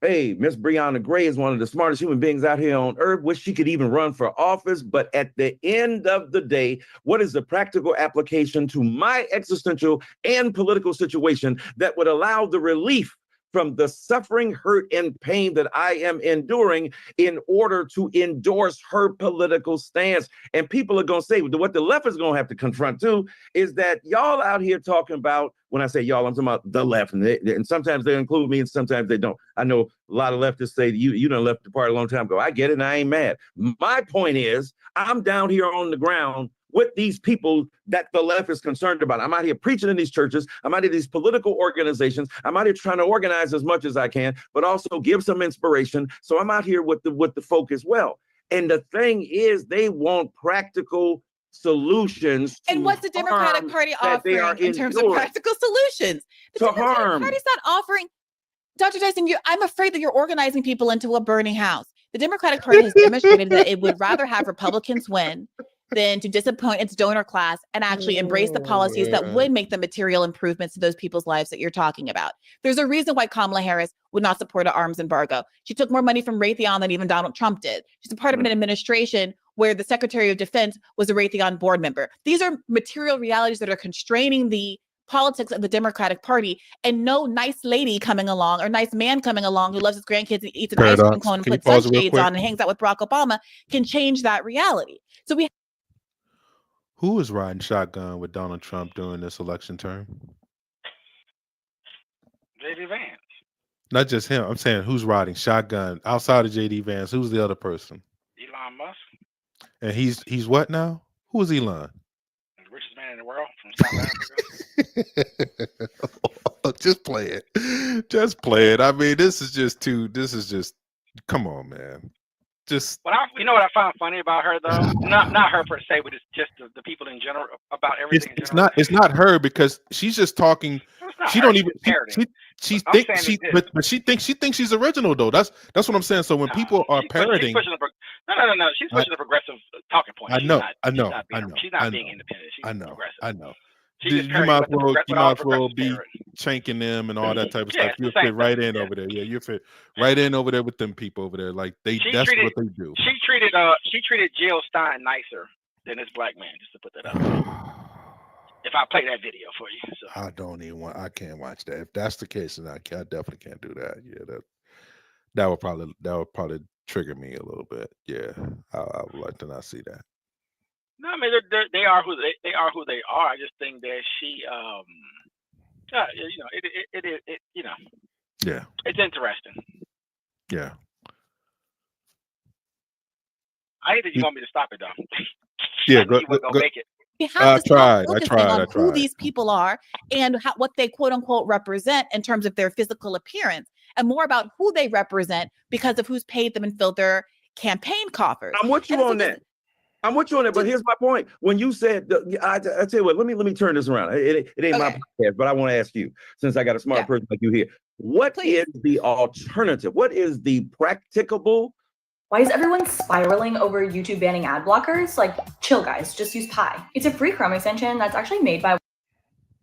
hey, Miss Breonna Gray is one of the smartest human beings out here on earth. Wish she could even run for office. But at the end of the day, what is the practical application to my existential and political situation that would allow the relief from the suffering, hurt, and pain that I am enduring in order to endorse her political stance? And people are going to say, what the left is going to have to confront too is that y'all out here talking about, when I say y'all, I'm talking about the left, and sometimes they include me and sometimes they don't. I know a lot of leftists say you done left the party a long time ago. I get it, and I ain't mad. My point is, I'm down here on the ground with these people that the left is concerned about. I'm out here preaching in these churches. I'm out here in these political organizations. I'm out here trying to organize as much as I can, but also give some inspiration. So I'm out here with the folk as well. And the thing is, they want practical solutions. And what's the Democratic Party offering in terms of practical solutions? The Democratic Party's not offering. Dr. Dyson, I'm afraid that you're organizing people into a burning house. The Democratic Party has demonstrated that it would rather have Republicans win than to disappoint its donor class and actually embrace the policies that would make the material improvements to those people's lives that you're talking about. There's a reason why Kamala Harris would not support an arms embargo. She took more money from Raytheon than even Donald Trump did. She's a part of an administration where the Secretary of Defense was a Raytheon board member. These are material realities that are constraining the politics of the Democratic Party, and no nice lady coming along or nice man coming along who loves his grandkids and eats an ice cream cone and puts sunshades on and hangs out with Barack Obama can change that reality. So who was riding shotgun with Donald Trump during this election term? J.D. Vance. Not just him. I'm saying who's riding shotgun outside of J.D. Vance. Who's the other person? Elon Musk. And he's what now? Who is Elon? The richest man in the world from South Africa. Just play it. Just play it. I mean, this is just come on, man. Just you know what I found funny about her though? Not her per se, but it's just the people in general about everything. It's not her because she's just talking. She don't even she thinks she's original though. That's what I'm saying. So when people are parroting, no. She's pushing a progressive talking point. I know. She's not being independent. She's progressive. I know. She just You parodied might what as well, what all the progressives be parrot. chanking them and all that type of Yeah, stuff. it's the You'll same fit right thing. in over there. Yeah, you fit right in over there with them people over there. Like that's what they do. She treated Jill Stein nicer than this black man, just to put that out there. If I play that video for you. So. I don't even want. I can't watch that. If that's the case, then I definitely can't do that. Yeah, that would probably trigger me a little bit. Yeah, I would like to not see that. No, I mean they are who they are who they are. I just think that she, you know, it you know. Yeah. It's interesting. Yeah. I hate that you want me to stop it though. Yeah, I knew you weren't gonna make it. We have to start I focusing on who tried. these people are and what they quote unquote represent in terms of their physical appearance, and more about who they represent because of who's paid them and filled their campaign coffers. I'm with you on that. I'm with you on that, but here's my point. When you said, I tell you what, let me turn this around. It ain't my podcast, but I want to ask you, since I got a smart person like you here, what is the alternative? What is the practicable? Why is everyone spiraling over YouTube banning ad blockers? Like, chill, guys, just use Pi. It's a free Chrome extension that's actually made by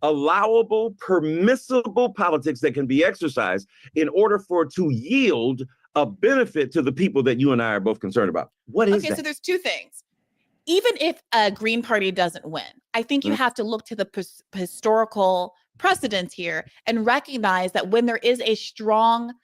allowable, permissible politics that can be exercised in order for it to yield a benefit to the people that you and I are both concerned about. What is that? Okay, so there's two things. Even if a Green Party doesn't win, I think you have to look to the historical precedents here and recognize that when there is a strong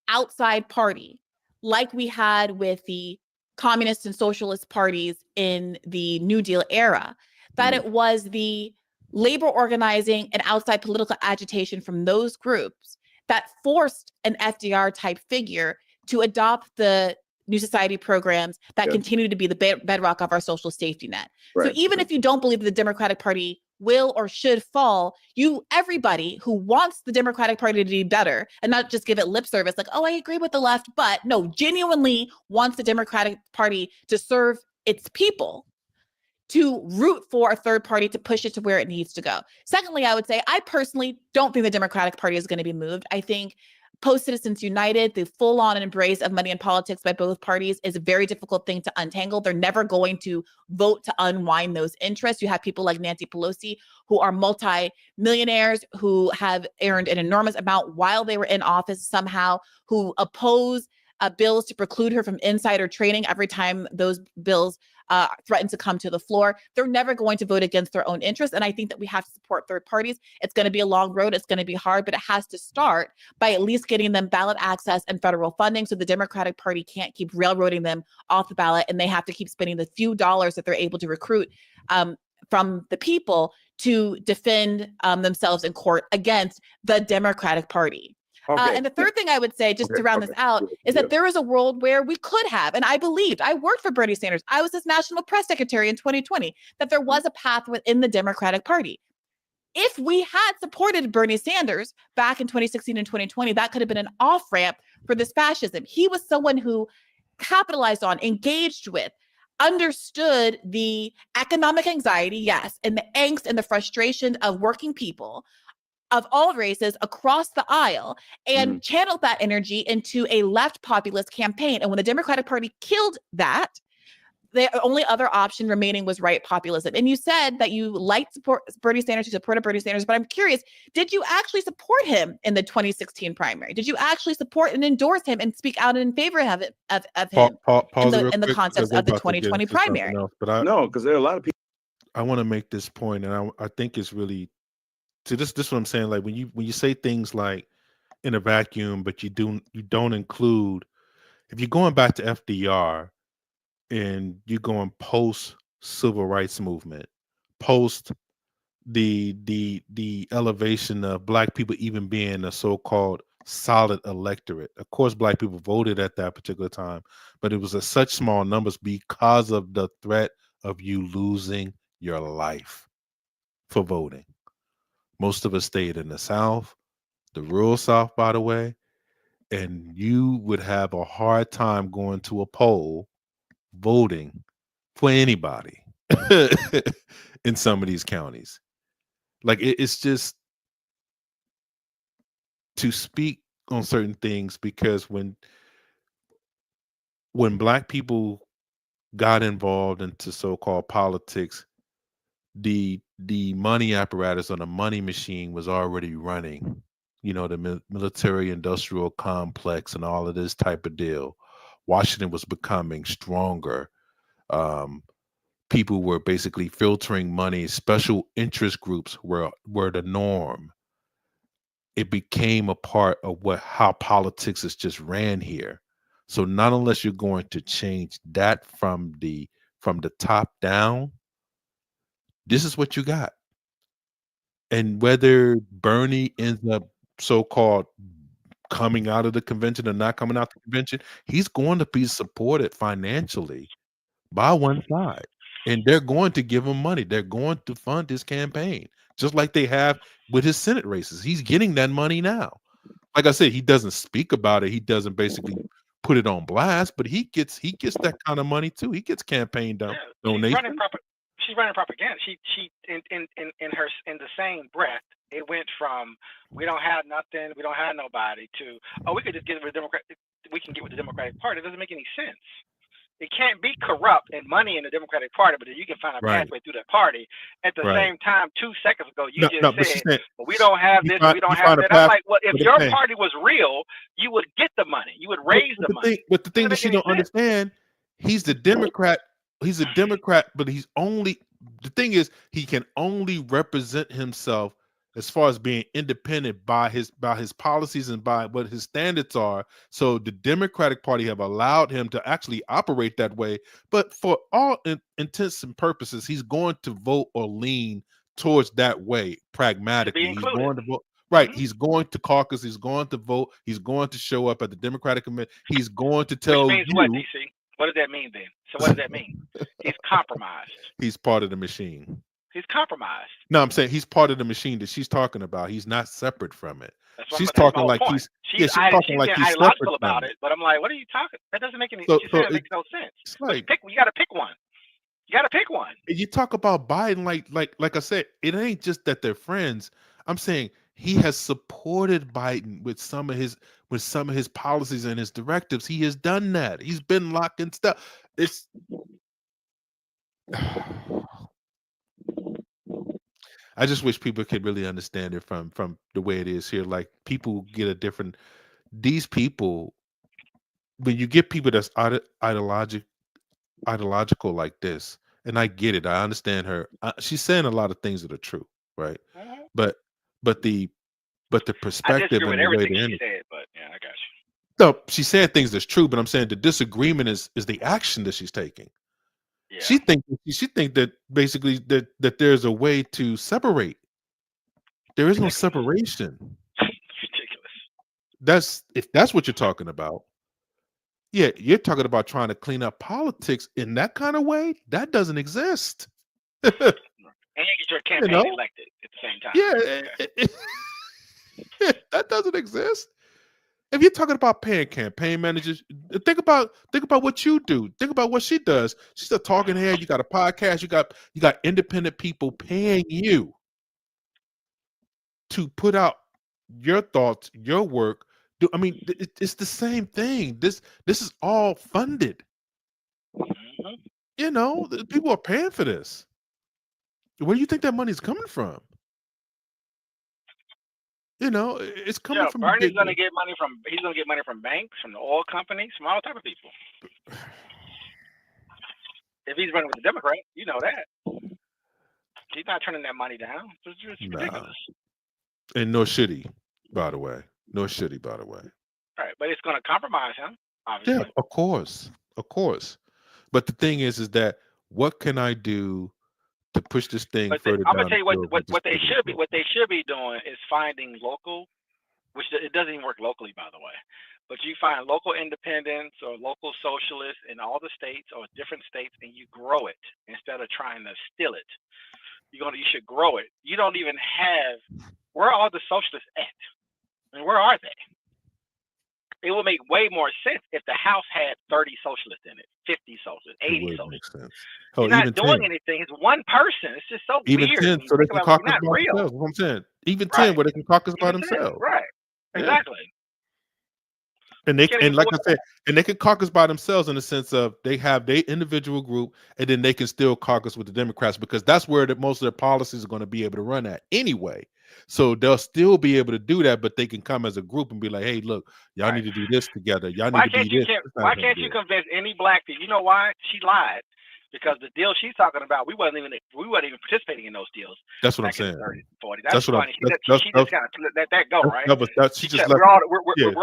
outside party, like we had with the communist and socialist parties in the New Deal era, that it was the labor organizing and outside political agitation from those groups that forced an FDR type figure to adopt the New Society programs that continue to be the bedrock of our social safety net. Right. So even if you don't believe the Democratic Party will or should fall, everybody who wants the Democratic Party to be better and not just give it lip service, like, oh, I agree with the left, but no, genuinely wants the Democratic Party to serve its people, to root for a third party to push it to where it needs to go. Secondly, I would say I personally don't think the Democratic Party is going to be moved. I think post-Citizens United, the full-on embrace of money in politics by both parties is a very difficult thing to untangle. They're never going to vote to unwind those interests. You have people like Nancy Pelosi who are multi-millionaires who have earned an enormous amount while they were in office somehow, who oppose bills to preclude her from insider trading every time those bills threaten to come to the floor. They're never going to vote against their own interests. And I think that we have to support third parties. It's going to be a long road. It's going to be hard, but it has to start by at least getting them ballot access and federal funding so the Democratic Party can't keep railroading them off the ballot, and they have to keep spending the few dollars that they're able to recruit from the people to defend themselves in court against the Democratic Party. Okay. And the third thing I would say, just to round this out, is that there is a world where we could have, and I worked for Bernie Sanders. I was his national press secretary in 2020, that there was a path within the Democratic Party. If we had supported Bernie Sanders back in 2016 and 2020, that could have been an off-ramp for this fascism. He was someone who capitalized on, engaged with, understood the economic anxiety, yes, and the angst and the frustration of working people of all races across the aisle, and channeled that energy into a left populist campaign. And when the Democratic Party killed that, the only other option remaining was right populism. And you said that you liked Bernie Sanders, you supported Bernie Sanders, but I'm curious, did you actually support him in the 2016 primary? Did you actually support and endorse him and speak out in favor of him in the context of the 2020 primary? Else, but no, because there are a lot of people. I want to make this point, and I think it's really, see, this is what I'm saying. Like when you say things like in a vacuum, but you don't include, if you're going back to FDR and you're going post civil rights movement, post the elevation of Black people even being a so-called solid electorate. Of course, Black people voted at that particular time, but it was such small numbers because of the threat of you losing your life for voting. Most of us stayed in the South, the rural South, by the way, and you would have a hard time going to a poll voting for anybody in some of these counties. Like it's just to speak on certain things, because when Black people got involved into so-called politics, the the money apparatus on the money machine was already running. You know, the military industrial complex and all of this type of deal. Washington was becoming stronger. People were basically filtering money. Special interest groups were the norm. It became a part of how politics is just ran here. So not unless you're going to change that from the top down, this is what you got. And whether Bernie ends up so-called coming out of the convention or not coming out of the convention, he's going to be supported financially by one side. And they're going to give him money. They're going to fund his campaign, just like they have with his Senate races. He's getting that money now. Like I said, he doesn't speak about it. He doesn't basically put it on blast, but he gets that kind of money too. He gets campaign donations. She's running propaganda. She in the same breath, it went from we don't have nothing, we don't have nobody to we could just get with the Democrat. We can get with the Democratic Party. It doesn't make any sense. It can't be corrupt and money in the Democratic Party, but then you can find a pathway through that party. At the same time, 2 seconds ago, you said, well, we don't have this, we don't have that. I'm like, well, if your party was real, you would get the money. You would raise the money. But the thing that she don't understand, he's the Democrat. He's a Democrat, but the thing is, he can only represent himself as far as being independent by his policies and by what his standards are. So the Democratic Party have allowed him to actually operate that way. But for all intents and purposes, he's going to vote or lean towards that way pragmatically. He's going to vote. Right. Mm-hmm. He's going to caucus. He's going to vote. He's going to show up at the Democratic Committee. He's going to tell you. What, DC? What does that mean then? So what does that mean? He's compromised. He's part of the machine. He's compromised. No, I'm saying he's part of the machine that she's talking about. He's not separate from it. She's talking like he's talking like he's ideological about it. But I'm like, what are you talking? That doesn't make any. It makes no sense. Like, you got to pick one. You got to pick one. You talk about Biden, like I said, it ain't just that they're friends. I'm saying he has supported Biden with some of his policies and his directives. He has done that. He's been locked in stuff. It's I just wish people could really understand it from the way it is here. Like, people get a different. These people, when you get people that's ideological like this, and I get it, I understand her. She's saying a lot of things that are true, right? Mm-hmm. But the perspective and the way she said, but yeah, I got you. No, she's saying things that's true, but I'm saying the disagreement is the action that she's taking. Yeah. She think that basically that there's a way to separate. There is no separation. Ridiculous. If that's what you're talking about. Yeah, you're talking about trying to clean up politics in that kind of way. That doesn't exist. And you get your campaign elected at the same time. Yeah, that doesn't exist. If you're talking about paying campaign managers, think about what you do. Think about what she does. She's a talking head. You got a podcast. You got independent people paying you to put out your thoughts, your work. I mean, it's the same thing. This is all funded. Mm-hmm. You know, people are paying for this. Where do you think that money's coming from? You know, it's coming from. Bernie's going to get money from. He's going to get money from banks, from the oil companies, from all type of people. If he's running with the Democrat, you know that. He's not turning that money down. It's ridiculous. And nor should he, by the way. All right, but it's going to compromise him, obviously. Yeah, of course. But the thing is that what can I do to push this thing further down? I'm gonna tell you what they should be. What they should be doing is finding local, which it doesn't even work locally, by the way. But you find local independents or local socialists in all the states or different states, and you grow it instead of trying to steal it. You should grow it. You don't even have. Where are all the socialists at? I mean, where are they? It would make way more sense if the House had 30 socialists in it, 50 socialists, 80 socialists. He's not doing anything. It's one person. It's just so even weird. 10, so they can caucus about themselves. What I'm saying, even 10, where they can caucus by themselves. Right. Exactly. And they and like I said, and they can caucus by themselves in the sense of they have their individual group, and then they can still caucus with the Democrats because that's where most of their policies are going to be able to run at anyway. So they'll still be able to do that, but they can come as a group and be like, "Hey, look, y'all need to do this together. Y'all need to be this." Why can't you convince any black people? You know why? She lied. Because the deal she's talking about, we wasn't even participating in those deals. That's what I'm saying. 30s, 40s. That's funny. She just kind of let that go, right? She just we're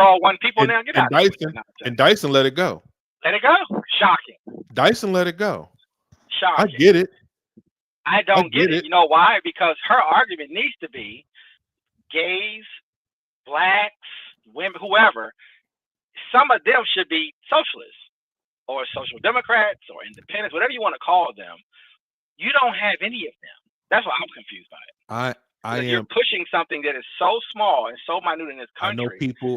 all one people now. Get out of here. And Dyson let it go. Let it go. Shocking. Dyson let it go. Shocking. I get it. I don't get it. You know why? Because her argument needs to be gays, blacks, women, whoever. Some of them should be socialists, or social democrats, or independents, whatever you want to call them. You don't have any of them. That's why I'm confused by it. You're pushing something that is so small and so minute in this country.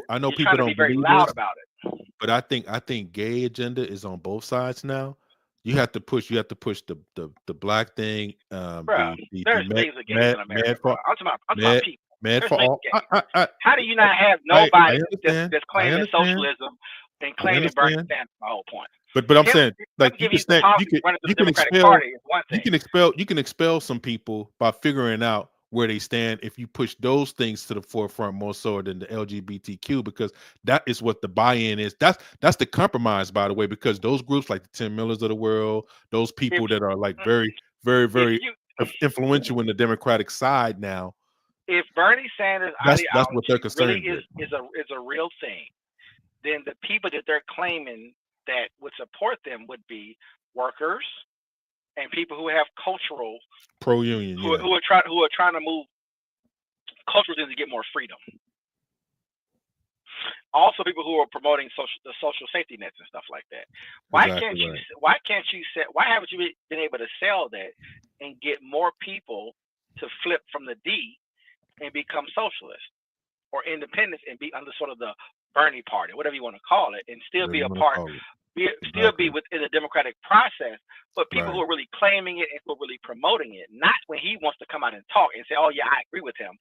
I know people trying to don't be very believe loud this, about it. But I think gay agenda is on both sides now. You have to push the black thing. Bro, there's millions of gays in America. I'm talking about people. Mad for all. How do you not have nobody that's claiming socialism and claiming Bernie Sanders? My whole point. But I'm saying, like, you can expel some people by figuring out where they stand if you push those things to the forefront more so than the LGBTQ, because that is what the buy-in is. That's the compromise, by the way, because those groups like the Tim Millers of the world, those people that are like very, very, very influential in the Democratic side now. If Bernie Sanders that's what they're concerned really is a real thing, then the people that they're claiming that would support them would be workers and people who have cultural pro-union, who are trying to move cultural things to get more freedom. Also, people who are promoting the social safety nets and stuff like that. Why haven't you been able to sell that and get more people to flip from the D and become socialist or independents and be under sort of the Bernie party, whatever you want to call it, and still be a part, be within the democratic process, but people who are really claiming it and who are really promoting it, not when he wants to come out and talk and say, "Oh yeah, I agree with him,"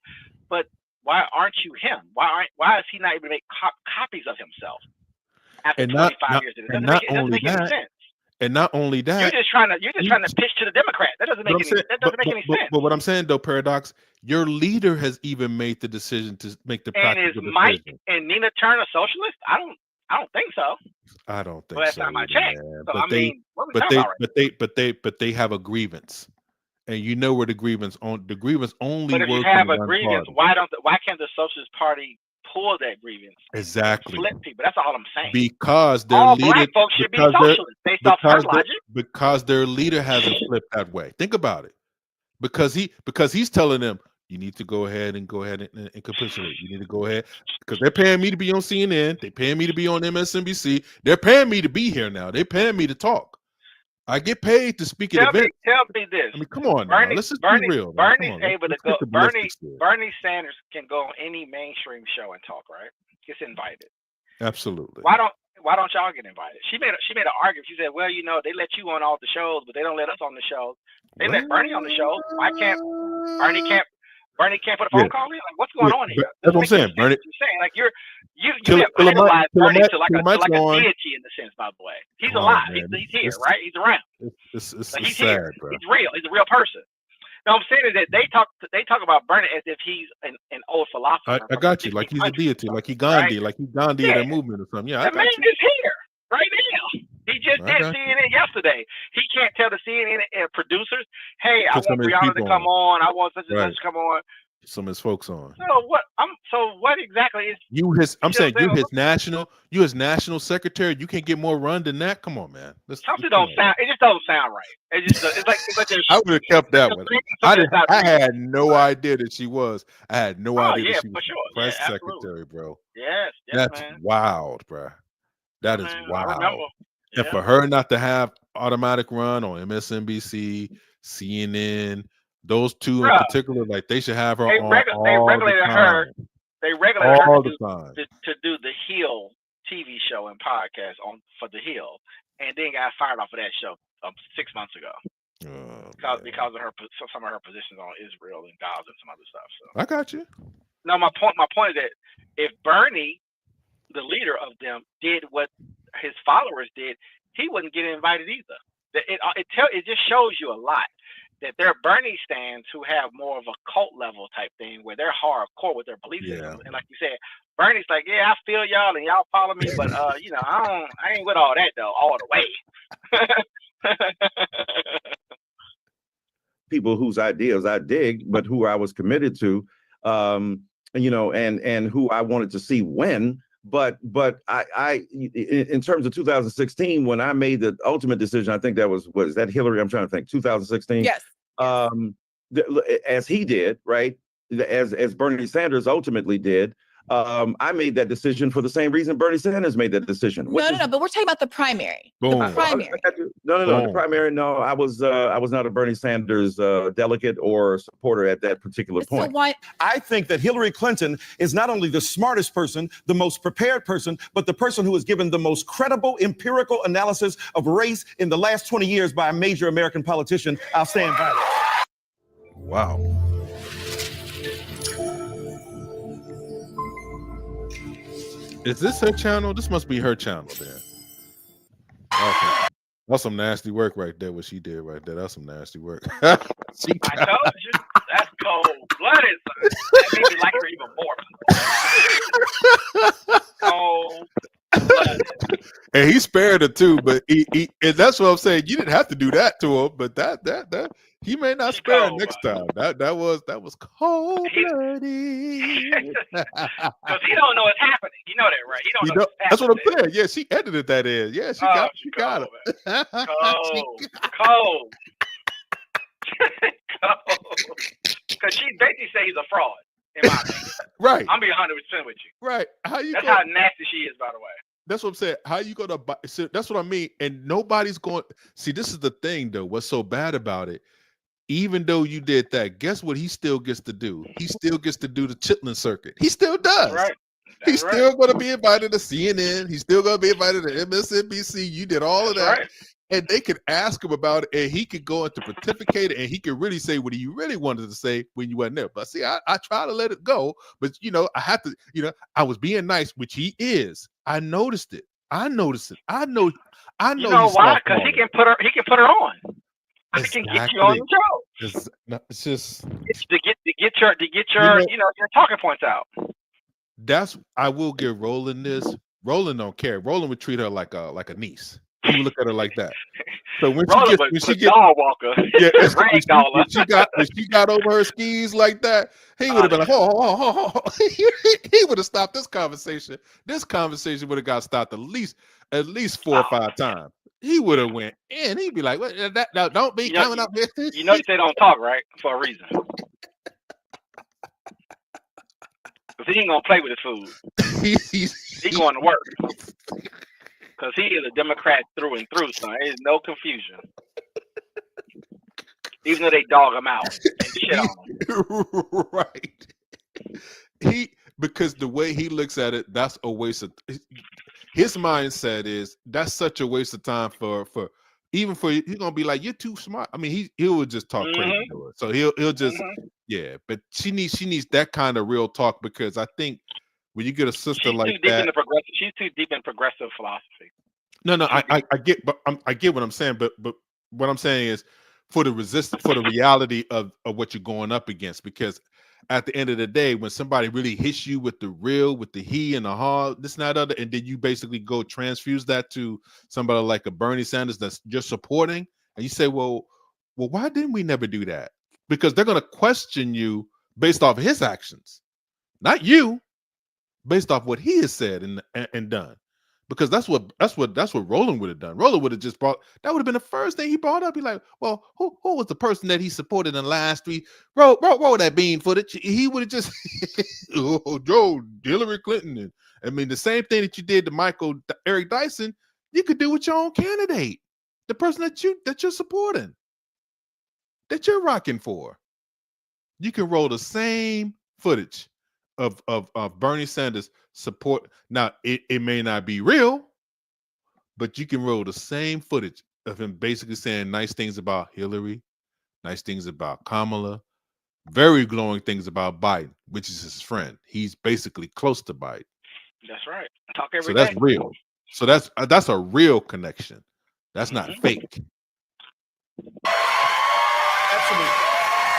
but why aren't you him? Why is he not able to make copies of himself after 25 years? It doesn't make any sense. And not only that, you're just trying to pitch to the Democrats. That doesn't make any sense. But what I'm saying though, Paradox, your leader has even made the decision to make the practical decision. And is Mike and Nina Turner socialist? I don't think so. I don't think well, that's so. Not my check. So, but they have a grievance, and you know where the grievance only. But if you have a grievance, why can't the Socialist Party pull that grievance? Exactly. Flip people. That's all I'm saying. Because their all leader, black folks should be socialists based off her logic. Because their leader hasn't flipped that way. Think about it. Because he's telling them, you need to go ahead and capitulate. You need to go ahead because they're paying me to be on CNN. They're paying me to be on MSNBC. They're paying me to be here now. They're paying me to talk. I get paid to speak at events. Tell me this. I mean, come on now. Let's just be real. Bernie's able to go. Bernie Sanders can go on any mainstream show and talk, right? Gets invited. Absolutely. Why don't y'all get invited? She made an argument. She said, "Well, they let you on all the shows, but they don't let us on the shows. They let Bernie on the shows. Why can't Bernie put a phone call in? Like, what's going on here?" That's what I'm saying. Bernie. You're saying like you have idolized Bernie to like a deity in the sense. By the way, he's alive. He's here, right? He's around. It's he's sad, here. Bro. He's real. He's a real person. Now I'm saying is that they talk about Bernie as if he's an old philosopher. I got you. Like he's a deity. Like he Gandhi. Right? Like he Gandhi of that movement or something. Yeah, that man is here right now. He just did CNN yesterday. He can't tell the CNN producers, "Hey, I want Rihanna to come on. I want such and such to come on." Some of his folks on. So what exactly is you? His national secretary. You can't get more run than that. Come on, man. Something don't sound. It just doesn't sound right. It's like I would have kept that one. I had no idea that she was. I had no idea that she was press secretary, bro. Yes, that's man. Wild, bro. That is wild. I remember. And for her not to have automatic run on MSNBC, CNN. Those two in particular, like they should have her on. They regulated her. They regulated her to do the Hill TV show and podcast for the Hill, and then got fired off of that show 6 months ago because of some of her positions on Israel and Gaza and some other stuff. So I got you. No, my point is that if Bernie the leader of them, did what his followers did, he wouldn't get invited either. It just shows you a lot that there are Bernie stands who have more of a cult level type thing where they're hardcore with their belief systems. And like you said, Bernie's like, yeah, I feel y'all and y'all follow me, but you know, I ain't with all that though, all the way. People whose ideas I dig, but who I was committed to, you know, and who I wanted to see win. But I in terms of 2016, when I made the ultimate decision, I think that was that Hillary? I'm trying to think. 2016. Yes. As he did, right? As Bernie Sanders ultimately did. I made that decision for the same reason Bernie Sanders made that decision. No, but we're talking about the primary. Boom. The primary. No, the primary. No, I was not a Bernie Sanders delegate or supporter at that particular point. So why? I think that Hillary Clinton is not only the smartest person, the most prepared person, but the person who has given the most credible empirical analysis of race in the last 20 years by a major American politician. I'll stand by that. Wow. Is this her channel? This must be her channel there. Okay. That's some nasty work right there, what she did right there. That's some nasty work. I told you, that's cold-blooded. That made me like her even more. Cold-blooded. And he spared her too, but he and that's what I'm saying. You didn't have to do that to him, but that he may not spare her next time. That was cold blooded. Because he don't know what's happening. You know that, right? He don't know that's what I'm saying. Yeah, she edited that in. Yeah, she got it. Cold. Because she basically say he's a fraud. In my opinion. Right. I'm being 100% with you. Right. How nasty she is, by the way. That's what I'm saying. How you gonna buy? So that's what I mean. And nobody's going. See, this is the thing, though. What's so bad about it? Even though you did that, guess what? He still gets to do. He still gets to do the Chitlin circuit. He still does. Right. He's still going to be invited to CNN. He's still going to be invited to MSNBC. You did all of that. Right. And they could ask him about it, and he could go into pontificate it, and he could really say what he really wanted to say when you weren't there. But see, I try to let it go, but I have to, I was being nice, which he is. I noticed it. I know. You know why? Because he can put her on. Exactly. He can get you on the show. It's just to get your talking points out. I will give Roland this. Roland don't care. Roland would treat her like a niece. He would look at her like that. So when she gets dog walker, when she got over her skis like that, he would have been like, oh. He would have stopped this conversation. This conversation would have got stopped at least 4 or 5 times. He would have went in. He'd be like, "What? Don't be coming up here." You know they don't talk, right? For a reason. Because he ain't gonna play with his food. He's going to work. Because he is a Democrat through and through, son. There's no confusion. Even though they dog him out and shit on him. Right. Because the way he looks at it, that's a waste of his mindset is that's such a waste of time for he's gonna be like, you're too smart. I mean, he will just talk crazy to her. So he'll just but she needs that kind of real talk, because I think when you get a sister like that, she's too deep in progressive philosophy. No, I get, but I get what I'm saying. But what I'm saying is for the reality of what you're going up against, because at the end of the day, when somebody really hits you with the he and the ha, this and that other, and then you basically go transfuse that to somebody like a Bernie Sanders that's just supporting, and you say, well, why didn't we never do that? Because they're going to question you based off of his actions, not you, based off what he has said and done. Because that's what Roland would have done. Roland would have just that would have been the first thing he brought up. He's like, well, who was the person that he supported in the last 3? Roll that bean footage. He would have just Joe, Hillary Clinton. And I mean, the same thing that you did to Eric Dyson, you could do with your own candidate, the person that you're supporting, that you're rocking for. You can roll the same footage of Bernie Sanders support. Now it may not be real, but you can roll the same footage of him basically saying nice things about Hillary, nice things about Kamala, very glowing things about Biden, which is his friend. He's basically close to Biden. That's right. Talk every So that's day. real. So that's a real connection. That's not fake.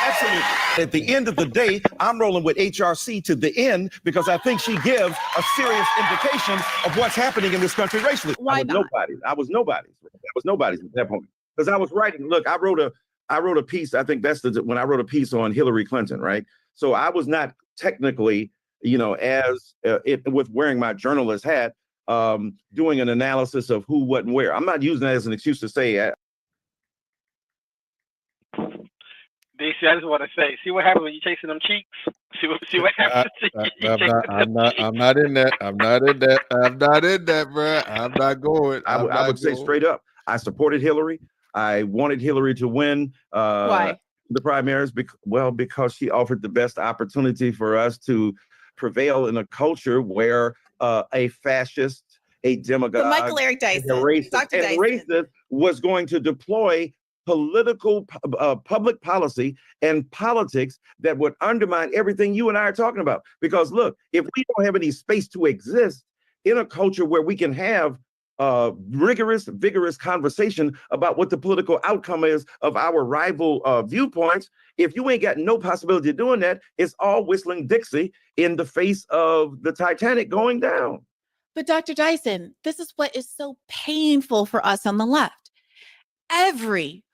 Absolutely. At the end of the day, I'm rolling with HRC to the end because I think she gives a serious indication of what's happening in this country racially. Why not? I was nobody's. That was nobody's at that point. Because I was writing. Look, I wrote a piece. I think that's when I wrote a piece on Hillary Clinton, right? So I was not technically, as with wearing my journalist hat, doing an analysis of who, what, and where. I'm not using that as an excuse to say. DC, I just want to say, see what happens when you chasing them cheeks. See what happens. I'm not in that. I'm not in that, bro. I'm not going. I would say straight up, I supported Hillary. I wanted Hillary to win. Why? The primaries? Because she offered the best opportunity for us to prevail in a culture where a fascist, a demagogue, Michael Eric Dyson, Dr. Dyson was going to deploy political public policy and politics that would undermine everything you and I are talking about. Because look, if we don't have any space to exist in a culture where we can have rigorous, vigorous conversation about what the political outcome is of our rival viewpoints, if you ain't got no possibility of doing that, it's all whistling Dixie in the face of the Titanic going down. But Dr. Dyson, this is what is so painful for us on the left. Every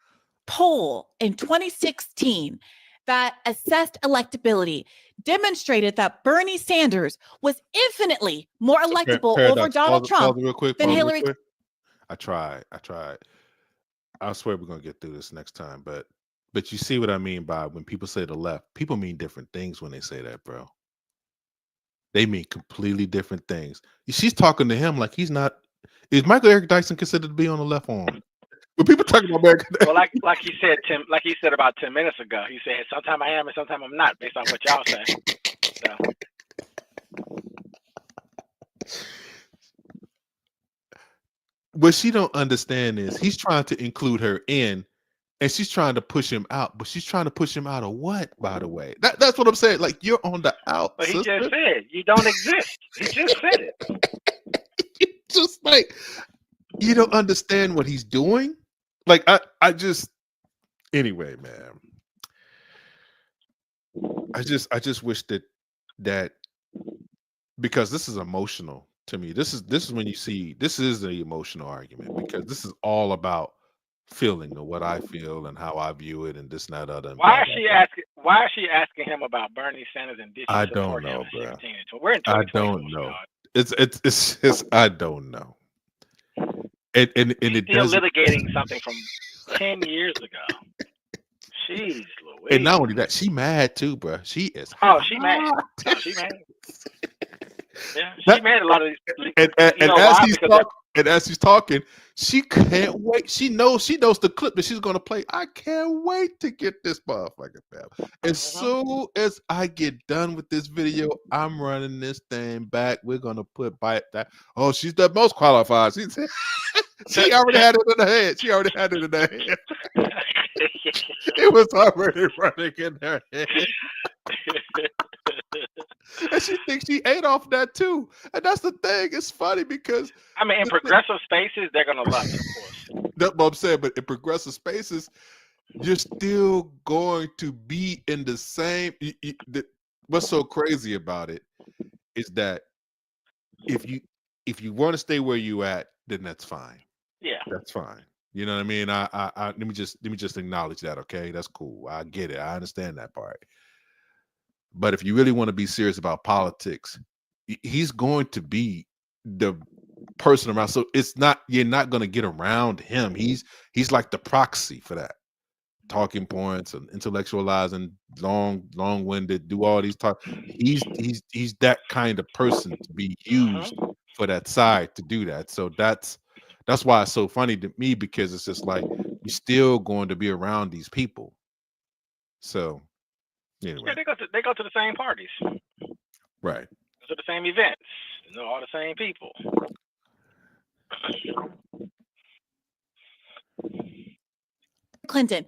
poll in 2016 that assessed electability demonstrated that Bernie Sanders was infinitely more electable over Donald Trump than Hillary. I tried. I swear we're gonna get through this next time, but you see what I mean by when people say the left, people mean different things when they say that, bro. They mean completely different things. She's talking to him like he's not. Is Michael Eric Dyson considered to be on the left arm? When people talk about America, well, like he said, Tim, like he said about 10 minutes ago, he said sometimes I am and sometimes I'm not, based on what y'all say. So. What she don't understand is he's trying to include her in, and she's trying to push him out. But she's trying to push him out of what? By the way, that's what I'm saying. Like, you're on the out. But he just said you don't exist. He just said it. Just like you don't understand what he's doing. Like I just anyway, man. I just wish that because this is emotional to me. This is when you see this is the emotional argument, because this is all about feeling of what I feel and how I view it and this and that other. Why is she asking him about Bernie Sanders and did she support him in 16? We're in 2020. I don't know. It's I don't know. And it still litigating something from 10 years ago. Jeez Louise. And not only that, she mad too, bro. She is. Oh, she mad. Oh, she mad. Yeah, she mad a lot of these. And as he's talking, she can't wait. She knows the clip that she's gonna play. I can't wait to get this motherfucker down. As soon as I get done with this video, I'm running this thing back. We're gonna put by that. Oh, she's the most qualified. She already had it in her head. She already had it in her head. It was already running in her head. And she thinks she ate off that too. And that's the thing. It's funny because I mean, in progressive spaces, they're gonna love it, of course. That's what I'm saying. But in progressive spaces, you're still going to be in the same. What's so crazy about it is that if you want to stay where you at, then that's fine. Yeah, that's fine. You know what I mean? I let me just acknowledge that. Okay, that's cool. I get it. I understand that part. But if you really want to be serious about politics, he's going to be the person around. So you're not going to get around him. He's like the proxy for that. Talking points and intellectualizing, long-winded, do all these talk. He's that kind of person to be used for that side to do that. So that's why it's so funny to me, because it's just like you're still going to be around these people. So anyway. Yeah, they go to the same parties. Right. Go to the same events. You know, all the same people. Clinton,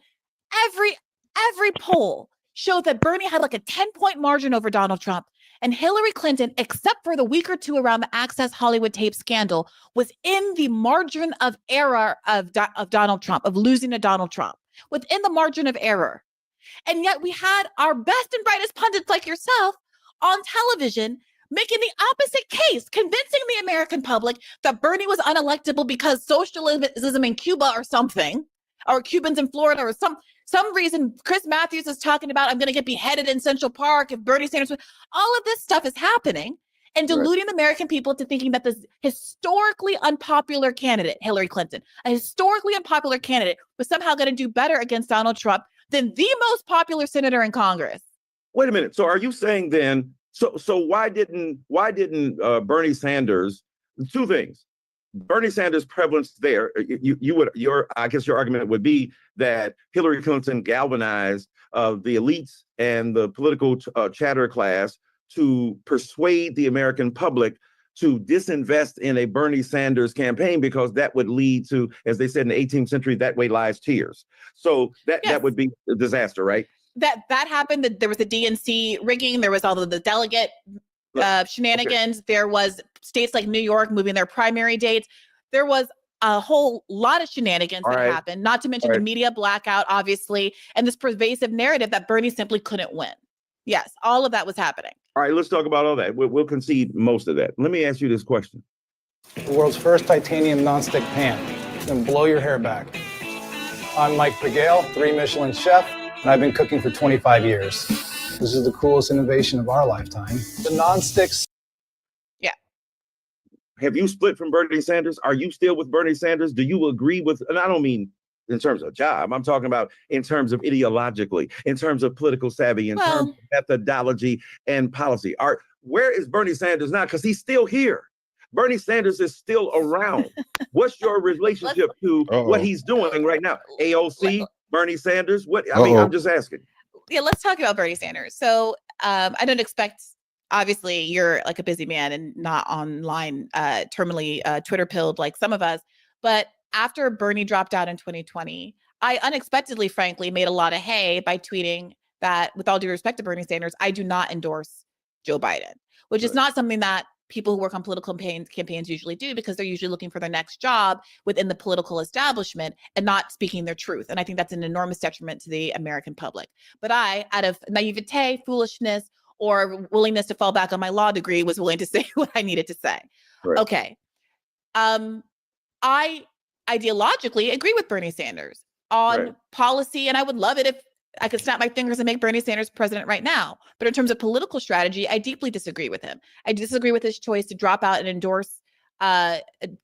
every poll showed that Bernie had like a 10-point margin over Donald Trump. And Hillary Clinton, except for the week or two around the Access Hollywood tape scandal, was in the margin of error of Donald Trump, of losing to Donald Trump, within the margin of error. And yet we had our best and brightest pundits like yourself on television making the opposite case, convincing the American public that Bernie was unelectable because socialism in Cuba or something, or Cubans in Florida or some reason. Chris Matthews is talking about, I'm going to get beheaded in Central Park if Bernie Sanders. All of this stuff is happening and deluding the American people to thinking that this historically unpopular candidate, Hillary Clinton, a historically unpopular candidate, was somehow going to do better against Donald Trump than the most popular senator in Congress. Wait a minute. So are you saying then, so why didn't Bernie Sanders, two things, Bernie Sanders' prevalence there, I guess your argument would be that Hillary Clinton galvanized the elites and the political chatter class to persuade the American public to disinvest in a Bernie Sanders campaign, because that would lead to, as they said in the 18th century, that way lies tears. So that would be a disaster, right? That happened. That there was the DNC rigging. There was all of the delegate shenanigans. Okay. There was states like New York moving their primary dates. There was a whole lot of shenanigans that happened, not to mention the media blackout, obviously, and this pervasive narrative that Bernie simply couldn't win. Yes, all of that was happening. All right, let's talk about all that. We'll concede most of that. Let me ask you this question. The world's first titanium nonstick pan. It's gonna blow your hair back. I'm Mike Pagale, 3 Michelin chef, and I've been cooking for 25 years. This is the coolest innovation of our lifetime. The nonsticks. Yeah. Have you split from Bernie Sanders? Are you still with Bernie Sanders? Do you agree with, and I don't mean in terms of job, I'm talking about in terms of ideologically, in terms of political savvy, in terms of methodology and policy. Where is Bernie Sanders now? Because he's still here. Bernie Sanders is still around. What's your relationship to what he's doing right now? AOC, Bernie Sanders? What? I mean, I'm just asking. Yeah, let's talk about Bernie Sanders. So I don't expect, obviously, you're like a busy man and not online, terminally Twitter pilled like some of us. But after Bernie dropped out in 2020, I unexpectedly, frankly, made a lot of hay by tweeting that, with all due respect to Bernie Sanders, I do not endorse Joe Biden, which is not something that people who work on political campaigns usually do, because they're usually looking for their next job within the political establishment and not speaking their truth. And I think that's an enormous detriment to the American public. But I, out of naivete, foolishness, or willingness to fall back on my law degree, was willing to say what I needed to say. Right. Okay. I ideologically agree with Bernie Sanders on policy, and I would love it if I could snap my fingers and make Bernie Sanders president right now. But in terms of political strategy, I deeply disagree with him. I disagree with his choice to drop out and endorse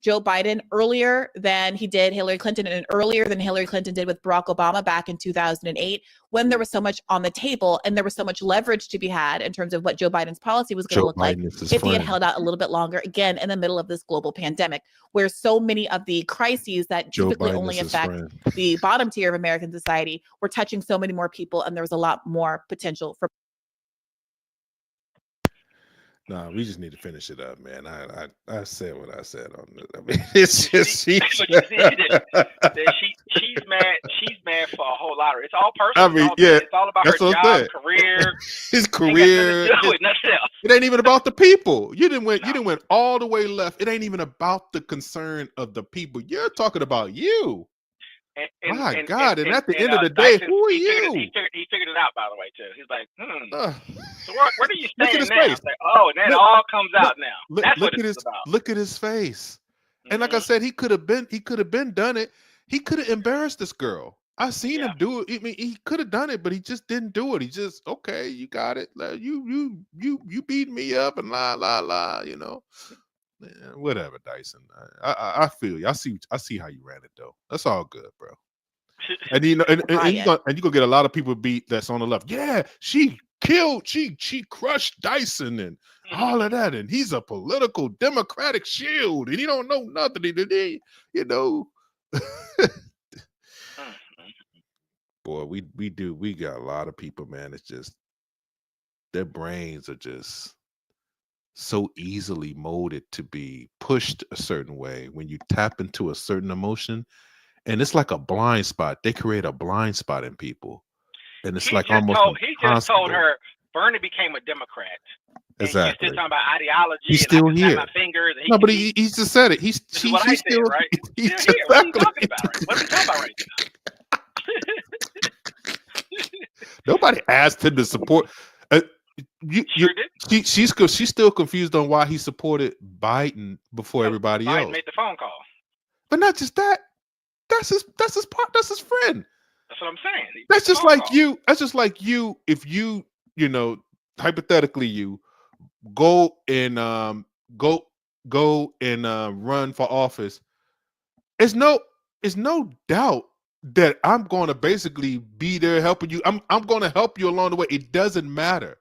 Joe Biden earlier than he did Hillary Clinton, and earlier than Hillary Clinton did with Barack Obama back in 2008, when there was so much on the table and there was so much leverage to be had in terms of what Joe Biden's policy was going to look like if he had held out a little bit longer, again, in the middle of this global pandemic, where so many of the crises that typically only affect the bottom tier of American society were touching so many more people, and there was a lot more potential for. No, we just need to finish it up, man. I said what I said on this. I mean, it's just she's mad for a whole lot. It's all personal. I mean, it's all about her job, career, his career. It ain't even about the people. You didn't went all the way left. It ain't even about the concern of the people. You're talking about you. My God! And at the end of the day, who are you? He figured it out, by the way, too. He's like, So where do you stand now? Face. Like, and then it all comes out now. That's what it's about. Look at his face. And like I said, he could have been done it. He could have embarrassed this girl. I seen him do it. I mean, he could have done it, but he just didn't do it. He just, okay, you got it. You beat me up and la, you know. Whatever, Dyson. I feel you. I see how you ran it though. That's all good, bro. And you know, and you're gonna get a lot of people beat that's on the left. Yeah, she crushed Dyson and all of that, and he's a political Democratic shield, and he don't know nothing. You know. Boy, we got a lot of people, man. It's just their brains are just so easily molded to be pushed a certain way when you tap into a certain emotion, and it's like a blind spot. They create a blind spot in people, and it's like almost he just told her Bernie became a Democrat. Exactly. And he's still talking about ideology. He's and still I can here. Snap my fingers. And No, but he just said it. This is what I said, still, right? He's Still here. What are you exactly. talking about? Right? What are we talking about right now? Nobody asked him to support. Sure did. She's still confused on why he supported Biden before everybody Biden else. made the phone call. But not just that. That's his part. That's his friend. That's what I'm saying. That's just like you. That's just like you. If you hypothetically you go and run for office, it's no doubt that I'm going to basically be there helping you. I'm going to help you along the way. It doesn't matter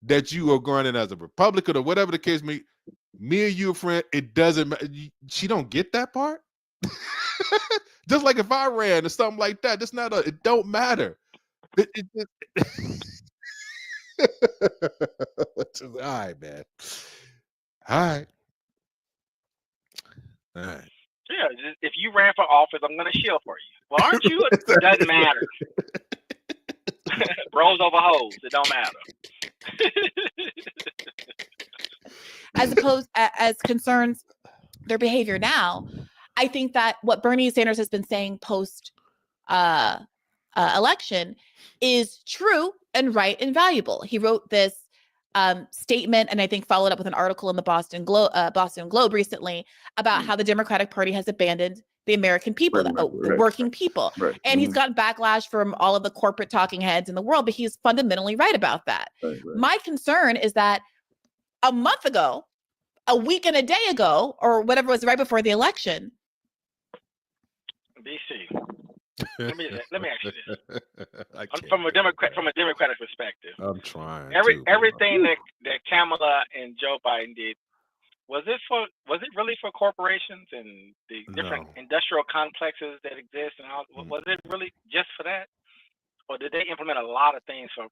that you are running as a Republican or whatever the case may. Me and you, friend, it doesn't matter. She don't get that part. Just like if I ran or something like that, it don't matter. All right, man. All right. Yeah, if you ran for office, I'm going to shield for you. Well, aren't you? It doesn't matter. Bros over hoes. It don't matter. As opposed as concerns their behavior now, I think that what Bernie Sanders has been saying post election is true and right and valuable. He wrote this statement, and I think followed up with an article in the Boston Globe recently about how the Democratic Party has abandoned the American people, the working people. Right. And he's gotten backlash from all of the corporate talking heads in the world, but he's fundamentally right about that. Right. My concern is that a month ago, a week and a day ago, or whatever was right before the election. BC. Let me ask you this. From a Democratic perspective. I'm trying. Everything that Kamala and Joe Biden did, was it really for corporations and the different industrial complexes that exist and all? Was it really just for that? Or did they implement a lot of things for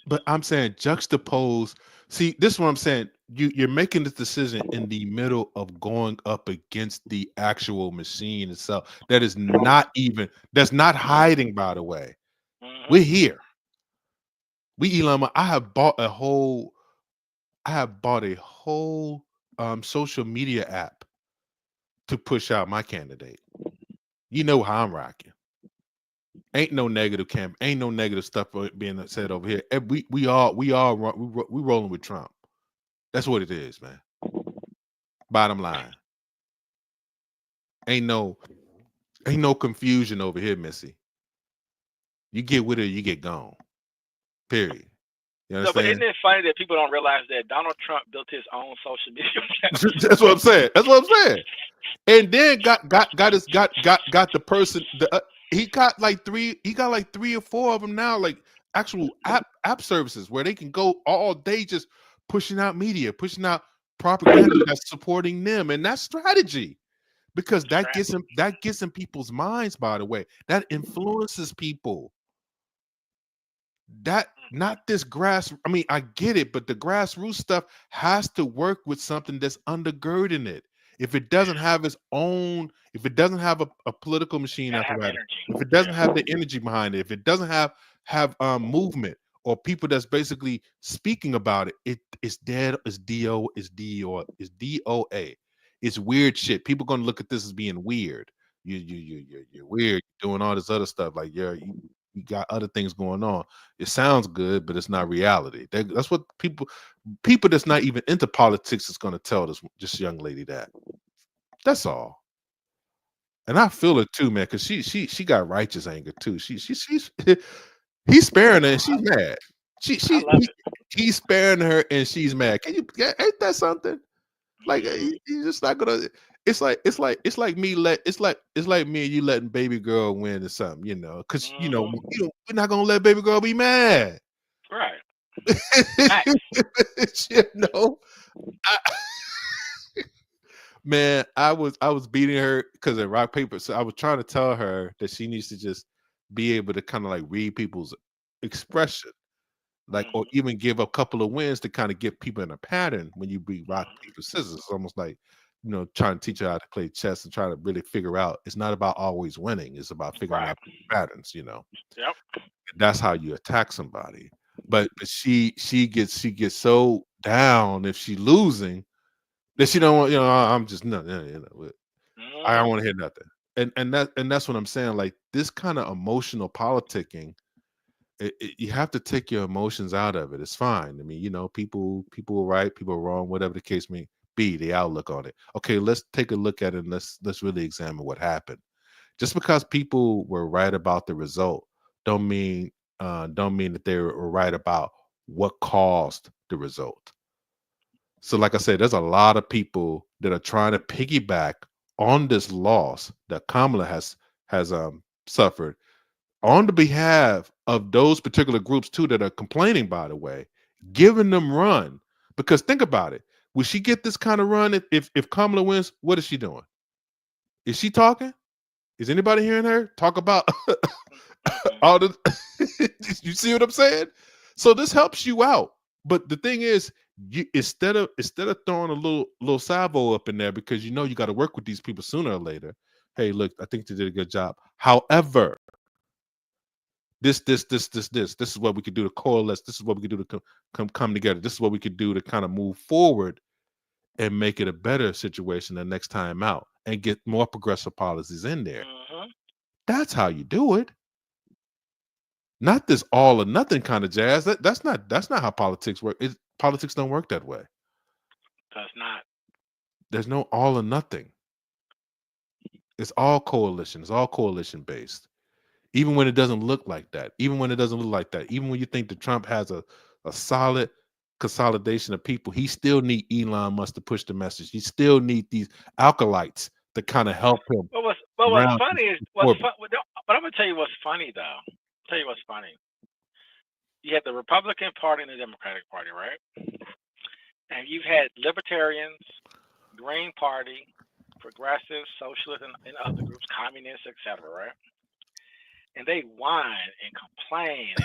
But I'm saying juxtapose. See, this is what I'm saying. You're making this decision in the middle of going up against the actual machine itself. That's not hiding, by the way. Mm-hmm. We're here. Elon Musk, I have bought a whole social media app to push out my candidate. You know how I'm rocking. Ain't no negative ain't no negative stuff being said over here. We rolling with Trump. That's what it is, man. Bottom line. Ain't no confusion over here, Missy. You get with it, you get gone. Period. You understand? No, but isn't it funny that people don't realize that Donald Trump built his own social media platform? That's what I'm saying. And then got the person. He got like three or four of them now, like actual app services where they can go all day just pushing out media, pushing out propaganda that's supporting them, and that's strategy because that gets in people's minds. By the way, that influences people. That not this grass. I mean, I get it, but the grassroots stuff has to work with something that's undergirding it. If it doesn't have its own, if it doesn't have a political machine apparatus, if it doesn't have the energy behind it, if it doesn't have movement or people that's basically speaking about it, it's dead. It's DOA. It's weird shit. People gonna look at this as being weird. You're weird. You're doing all this other stuff. Like you got other things going on. It sounds good, but it's not reality. That's what people that's not even into politics is going to tell this young lady that. That's all. And I feel it too, man, because she got righteous anger too. She's he's sparing her and she's mad. He's sparing her and she's mad. Ain't that something? Like you're just not gonna. It's like me and you letting baby girl win or something, because we're not gonna let baby girl be mad, right? Man, I was beating her because of rock paper. So I was trying to tell her that she needs to just be able to kind of like read people's expression, like or even give a couple of wins to kind of get people in a pattern when you beat rock paper scissors. It's almost like trying to teach her how to play chess and try to really figure out. It's not about always winning. It's about figuring out patterns. Yep. That's how you attack somebody. but she gets so down if she losing that she don't want, I'm just no, I don't want to hear nothing. And that's what I'm saying. Like this kind of emotional politicking, you have to take your emotions out of it. It's fine. I mean, people are right, people are wrong, whatever the case may be, the outlook on it. Okay, let's take a look at it and let's really examine what happened. Just because people were right about the result don't mean that they were right about what caused the result. So like I said, there's a lot of people that are trying to piggyback on this loss that Kamala has suffered on the behalf of those particular groups too that are complaining, by the way, giving them run. Because think about it. Will she get this kind of run if Kamala wins? What is she doing? Is she talking? Is anybody hearing her talk about all the you see what I'm saying? So this helps you out. But the thing is, you instead of throwing a little salvo up in there, because you got to work with these people sooner or later. Hey, look, I think they did a good job. However, this is what we could do to coalesce. This is what we could do to come together. This is what we could do to kind of move forward and make it a better situation the next time out and get more progressive policies in there. That's how you do it. Not this all or nothing kind of jazz. That's not how politics work. Politics don't work that way. Does not. There's no all or nothing. It's all coalition. It's all coalition based. Even when it doesn't look like that. Even when you think that Trump has a solid consolidation of people, he still need Elon Musk to push the message. He still need these acolytes to kind of help him. But what's funny is but I'm gonna tell you what's funny though. Tell you what's funny. You have the Republican Party and the Democratic Party, right? And you've had libertarians, Green Party, progressives, socialists, and other groups, communists, etc., right? And they whine and complain,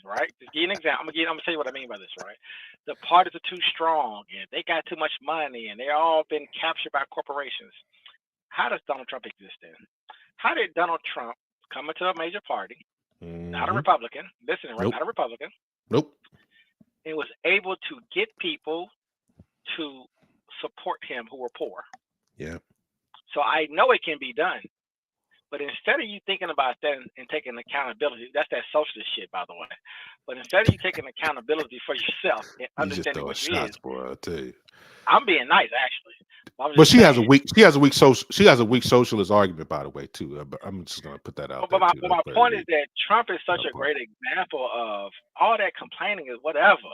right? To give you an example, I'm gonna tell you what I mean by this, right? The parties are too strong, and they got too much money, and they all been captured by corporations. How does Donald Trump exist then? How did Donald Trump come into a major party, not a Republican, not a Republican, and was able to get people to support him who were poor? Yeah. So I know it can be done. But instead of you thinking about that and taking accountability, that's that socialist shit, by the way. But instead of you taking accountability for yourself and understanding what you is, boy, I tell you, I'm being nice, actually. But she has a weak socialist argument, by the way, too. But I'm just gonna put that out. But my point is that Trump is such a great example of all that complaining is whatever.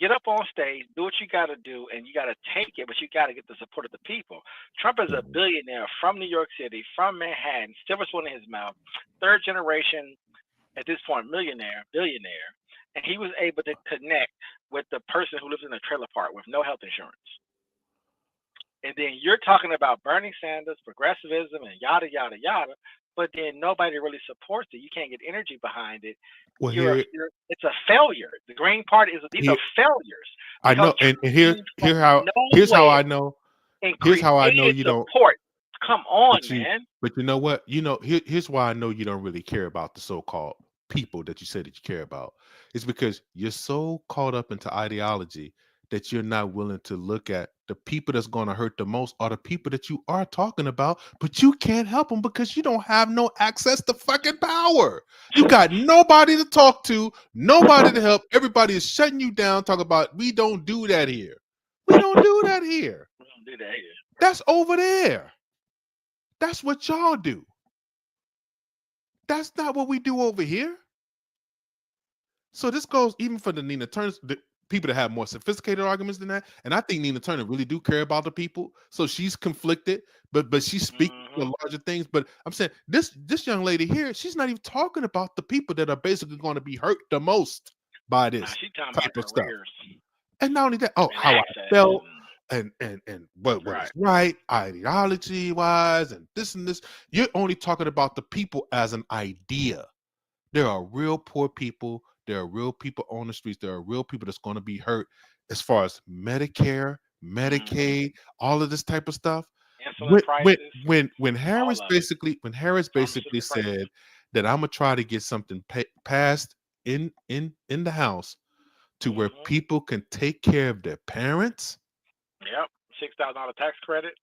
Get up on stage, do what you got to do, and you got to take it, but you got to get the support of the people. Trump is a billionaire from New York City, from Manhattan, silver spoon in his mouth, third generation, at this point, billionaire, and he was able to connect with the person who lives in a trailer park with no health insurance. And then you're talking about Bernie Sanders, progressivism, and yada, yada, yada, but then nobody really supports it. You can't get energy behind it. Well, it's a failure. The Green Party these are failures. I know, and here's how I know. Here's how I know you don't support. Come on, man. But you know what? Here's why I know you don't really care about the so-called people that you say that you care about. It's because you're so caught up into ideology that you're not willing to look at the people that's going to hurt the most are the people that you are talking about, but you can't help them because you don't have no access to fucking power. You got nobody to talk to, nobody to help. Everybody is shutting you down, talking about we don't do that here. We don't do that here. We don't do that here. That's over there. That's what y'all do. That's not what we do over here. So this goes even for the Nina Turner's, the people that have more sophisticated arguments than that. And I think Nina Turner really do care about the people. So she's conflicted, but she's speaking to larger things. But I'm saying this young lady here, she's not even talking about the people that are basically going to be hurt the most by this type of stuff. And not only that, how I felt and what was right, ideology wise, and this. You're only talking about the people as an idea. There are real poor people. There are real people on the streets. There are real people that's going to be hurt as far as Medicare, Medicaid, all of this type of stuff. When Harris basically said that I'm gonna try to get something passed in the House to where people can take care of their parents. Yep, $6,000 tax credit.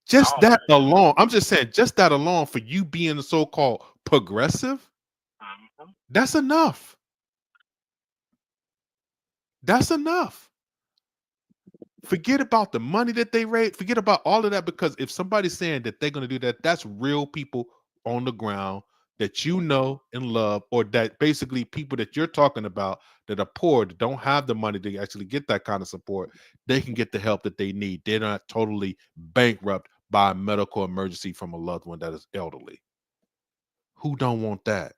Just All that that. alone, I'm just saying, just that alone for you being a so-called progressive, that's enough. That's enough. Forget about the money that they raise. Forget about all of that, because if somebody's saying that they're going to do that, that's real people on the ground that you know and love, or that basically people that you're talking about that are poor, that don't have the money to actually get that kind of support, they can get the help that they need. They're not totally bankrupt by a medical emergency from a loved one that is elderly. Who don't want that?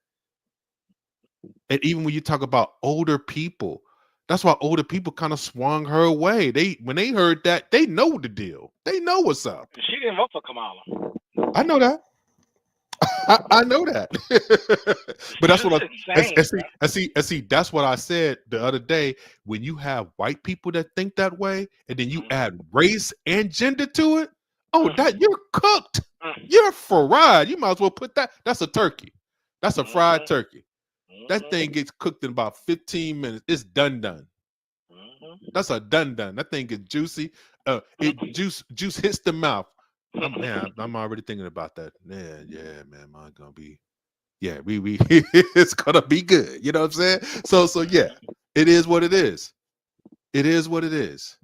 And even when you talk about older people, that's why older people kind of swung her way. When they heard that, they know the deal. They know what's up. She didn't vote for Kamala. I know that. I know that. But that's what I see. That's what I said the other day. When you have white people that think that way, and then you add race and gender to it, that you're cooked. You're fried. You might as well put that. That's a turkey. That's a fried turkey. That thing gets cooked in about 15 minutes. It's done. That's a done. That thing gets juicy. Juice hits the mouth. I'm already thinking about that. Yeah, man. Mine's gonna be. Yeah, we it's gonna be good. You know what I'm saying? So yeah, it is what it is. It is what it is.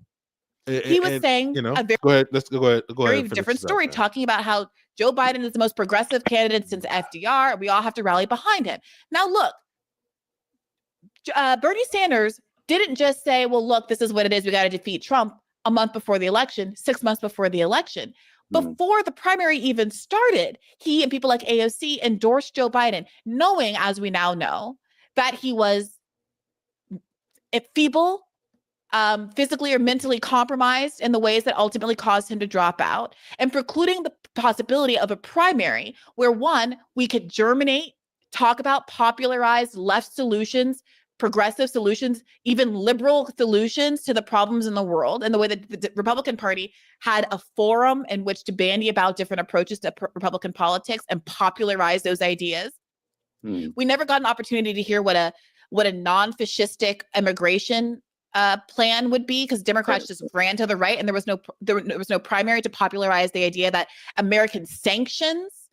He was saying, go ahead. Let's go ahead. Very different story, talking about how Joe Biden is the most progressive candidate since FDR. We all have to rally behind him. Now, look, Bernie Sanders didn't just say, well, look, this is what it is. We got to defeat Trump a month before the election, 6 months before the election. Before the primary even started, he and people like AOC endorsed Joe Biden, knowing, as we now know, that he was feeble, physically or mentally compromised in the ways that ultimately caused him to drop out, and precluding the possibility of a primary where, one, we could germinate, talk about popularized left solutions, progressive solutions, even liberal solutions to the problems in the world, and the way that the Republican Party had a forum in which to bandy about different approaches to Republican politics and popularize those ideas. We never got an opportunity to hear what a non-fascistic immigration plan would be, because Democrats just ran to the right, and there was no primary to popularize the idea that American sanctions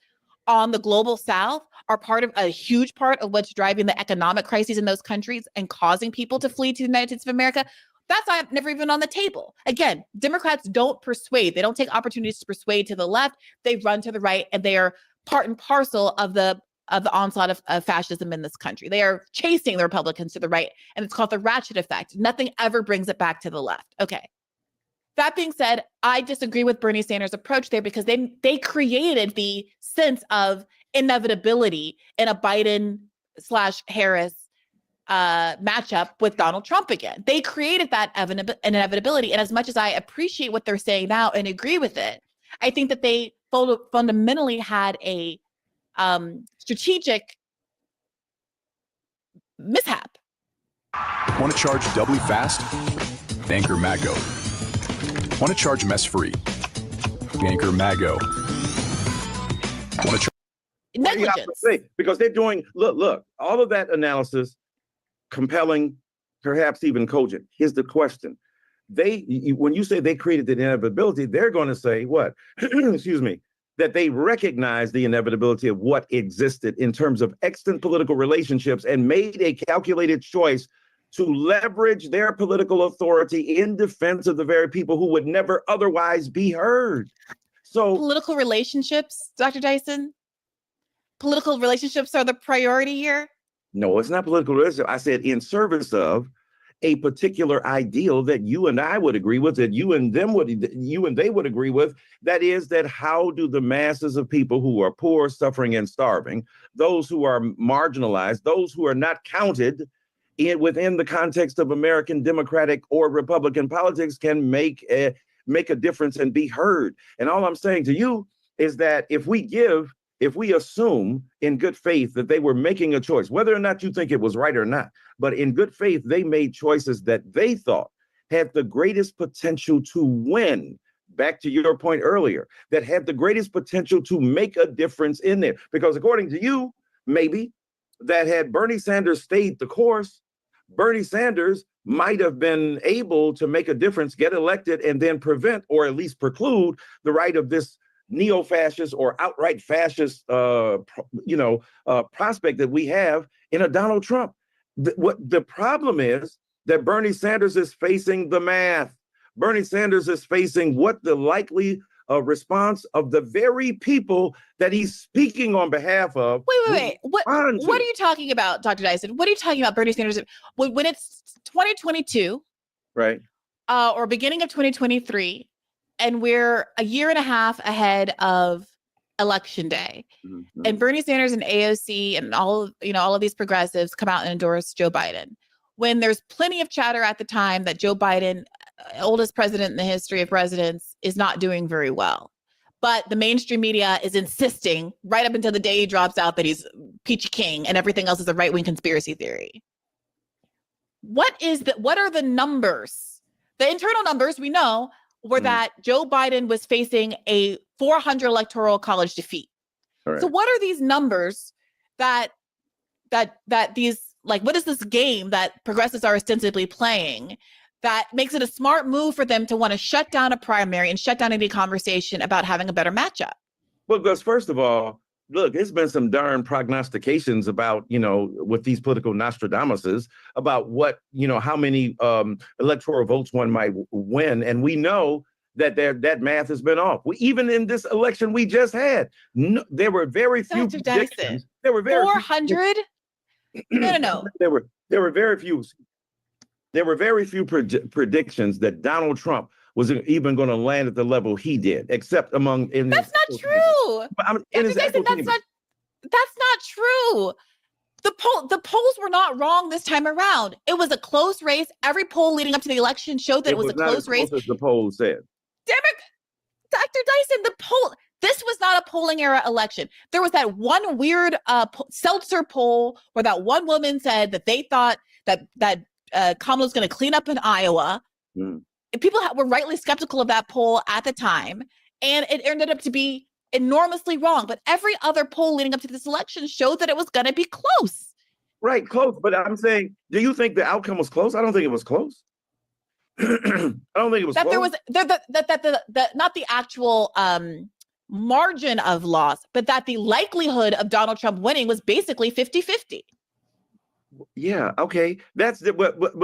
on the global South are part of a huge part of what's driving the economic crises in those countries and causing people to flee to the United States of America. That's never even on the table. Again, Democrats don't persuade. They don't take opportunities to persuade to the left. They run to the right, and they are part and parcel of the onslaught of fascism in this country. They are chasing the Republicans to the right, and it's called the ratchet effect. Nothing ever brings it back to the left. Okay. That being said, I disagree with Bernie Sanders' approach there, because they created the sense of inevitability in a Biden/Harris matchup with Donald Trump again. They created that inevitability. And as much as I appreciate what they're saying now and agree with it, I think that they fundamentally had a strategic mishap. Want to charge doubly fast? Anchor Mago. Want to charge mess-free? Anchor Mago. Want to negligence? Because they're doing, look, all of that analysis, compelling, perhaps even cogent. Here's the question. When you say they created the inevitability, they're going to say what? Excuse me. That they recognize the inevitability of what existed in terms of extant political relationships and made a calculated choice to leverage their political authority in defense of the very people who would never otherwise be heard. So political relationships, Dr. Dyson? Political relationships are the priority here? No, it's not political relationship. I said in service of a particular ideal that you and I would agree with, that you and they would agree with. That is, that how do the masses of people who are poor, suffering, and starving, those who are marginalized, those who are not counted within the context of American Democratic or Republican politics, can make a difference and be heard. And all I'm saying to you is that if we assume in good faith that they were making a choice, whether or not you think it was right or not, but in good faith, they made choices that they thought had the greatest potential to win, back to your point earlier, that had the greatest potential to make a difference in there. Because according to you, maybe that had Bernie Sanders stayed the course, Bernie Sanders might have been able to make a difference, get elected, and then prevent or at least preclude the right of this neo-fascist or outright fascist, prospect that we have in a Donald Trump. What the problem is that Bernie Sanders is facing the math. Bernie Sanders is facing what the likely response of the very people that he's speaking on behalf of. Wait. What are you talking about, Dr. Dyson? What are you talking about, Bernie Sanders? When it's 2022, right? Or beginning of 2023, and we're a year and a half ahead of Election Day, and Bernie Sanders and AOC and all of these progressives come out and endorse Joe Biden. When there's plenty of chatter at the time that Joe Biden, oldest president in the history of presidents, is not doing very well. But the mainstream media is insisting right up until the day he drops out that he's Peachy King and everything else is a right-wing conspiracy theory. What are the numbers? The internal numbers we know were that Joe Biden was facing a 400 electoral college defeat. Right. So what are these numbers that these, like, what is this game that progressives are ostensibly playing that makes it a smart move for them to want to shut down a primary and shut down any conversation about having a better matchup? Well, because first of all, look, there's been some darn prognostications about, with these political Nostradamuses about what, how many electoral votes one might win. And we know that that math has been off. Even in this election we just had, there were very few predictions. There were very 400? No. There were very few. There were very few predictions that Donald Trump was even going to land at the level he did, except among. That's not true. That's not true. The polls were not wrong this time around. It was a close race. Every poll leading up to the election showed that it was a close race. As the poll said. Dr. Dyson, this was not a polling era election. There was that one weird Seltzer poll where that one woman said that they thought that Kamala was going to clean up in Iowa. People were rightly skeptical of that poll at the time, and it ended up to be enormously wrong. But every other poll leading up to this election showed that it was going to be close. Right, close. But I'm saying, do you think the outcome was close? I don't think it was close. I don't think it was that close. There was not the actual margin of loss, but that the likelihood of Donald Trump winning was basically 50-50. Yeah. Okay. That's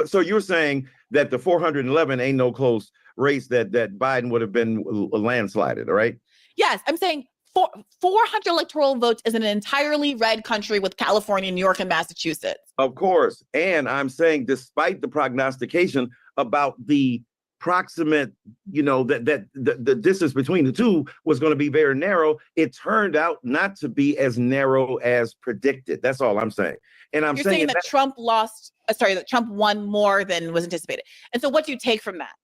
so you're saying that the 411 ain't no close race that Biden would have been landslided, all right? Yes, I'm saying 400 electoral votes is an entirely red country with California, New York, and Massachusetts. Of course. And I'm saying, despite the prognostication about the proximate, that the distance between the two was going to be very narrow, it turned out not to be as narrow as predicted. That's all I'm saying. And I'm saying that Trump that Trump won more than was anticipated. And so what do you take from that?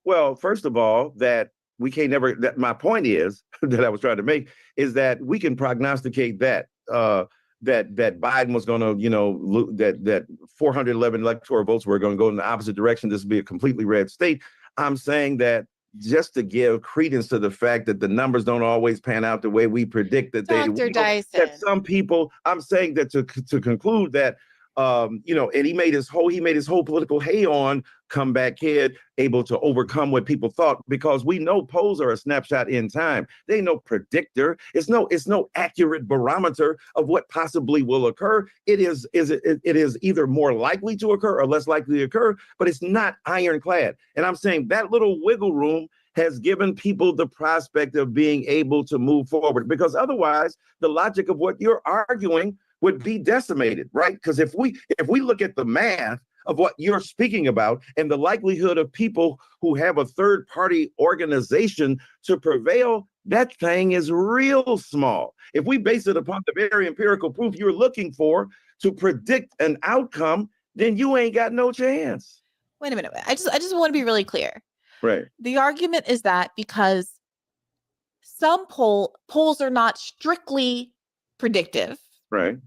Well, first of all, that we can't never, that my point is that I was trying to make is that we can prognosticate that Biden was going to, that 411 electoral votes were going to go in the opposite direction. This would be a completely red state. I'm saying that just to give credence to the fact that the numbers don't always pan out the way we predict that Dr. Dyson. That some people, I'm saying that to conclude that, and he made his whole political hay on comeback kid, able to overcome what people thought, because we know polls are a snapshot in time. They ain't no predictor. It's no accurate barometer of what possibly will occur. It is either more likely to occur or less likely to occur, but it's not ironclad. And I'm saying that little wiggle room has given people the prospect of being able to move forward, because otherwise the logic of what you're arguing would be decimated, right? Because if we look at the math of what you're speaking about and the likelihood of people who have a third party organization to prevail, that thing is real small. If we base it upon the very empirical proof you're looking for to predict an outcome, then you ain't got no chance. Wait a minute. I just want to be really clear. Right. The argument is that because some polls are not strictly predictive. Right.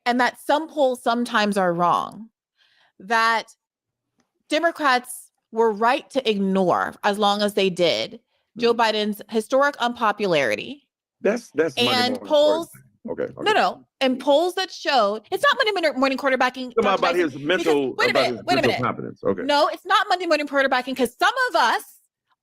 And that some polls sometimes are wrong, that Democrats were right to ignore, as long as they did, Joe Biden's historic unpopularity. That's and polls Okay. No. And polls that showed it's not Monday morning quarterbacking. Come on about his mental, wait a minute. confidence. Okay. No, it's not Monday morning quarterbacking because some of us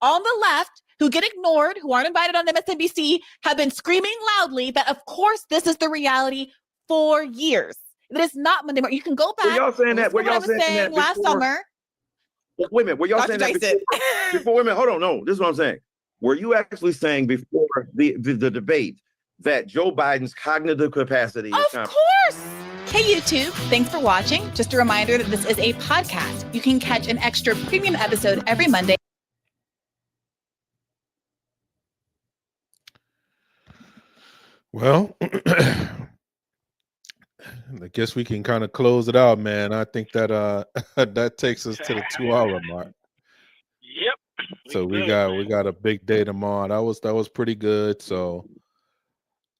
on the left who get ignored, who aren't invited on MSNBC, have been screaming loudly that, of course, this is the reality for years. That it's not Monday morning. You can go back. Were y'all saying that? Were y'all saying that last summer? Wait a minute. Were y'all saying that before? Wait a minute. Hold on. No, this is what I'm saying. Were you actually saying before the debate that Joe Biden's cognitive capacity is Of course. Hey, YouTube. Thanks for watching. Just a reminder that this is a podcast. You can catch an extra premium episode every Monday. Well, I guess we can kind of close it out, man. I think that that takes us to the 2-hour mark. Yep. So we got a big day tomorrow. That was pretty good. So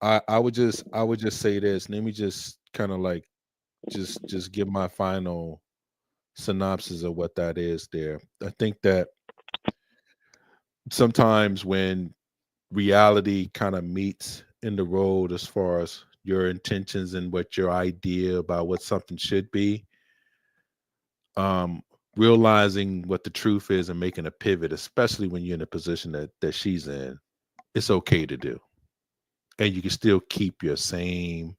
I would just say this. Let me just kind of like just give my final synopsis of what that is there. I think that sometimes when reality kind of meets in the road as far as your intentions and what your idea about what something should be, realizing what the truth is and making a pivot, especially when you're in a position that she's in, it's okay to do. And you can still keep your same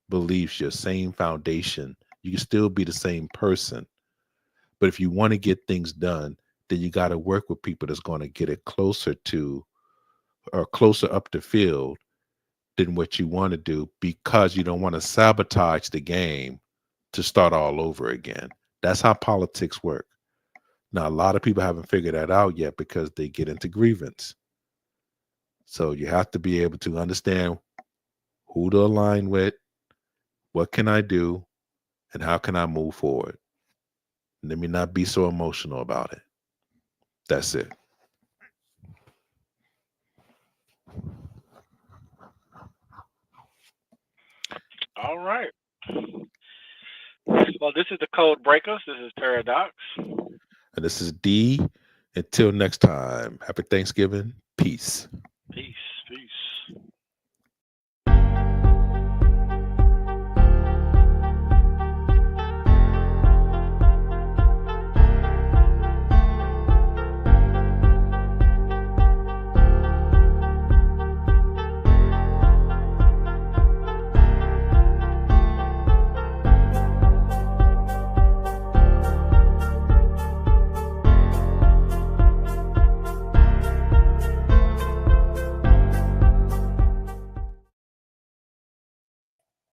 beliefs, your same foundation. You can still be the same person. But if you want to get things done, then you got to work with people that's going to get it closer to or closer up the field than what you want to do, because you don't want to sabotage the game to start all over again. That's how politics work. Now, a lot of people haven't figured that out yet because they get into grievance. So you have to be able to understand who to align with, what can I do, and how can I move forward. Let me not be so emotional about it. That's it. All right. Well, this is the Code Breakers. This is Paradox. And this is D. Until next time, happy Thanksgiving. Peace. Peace.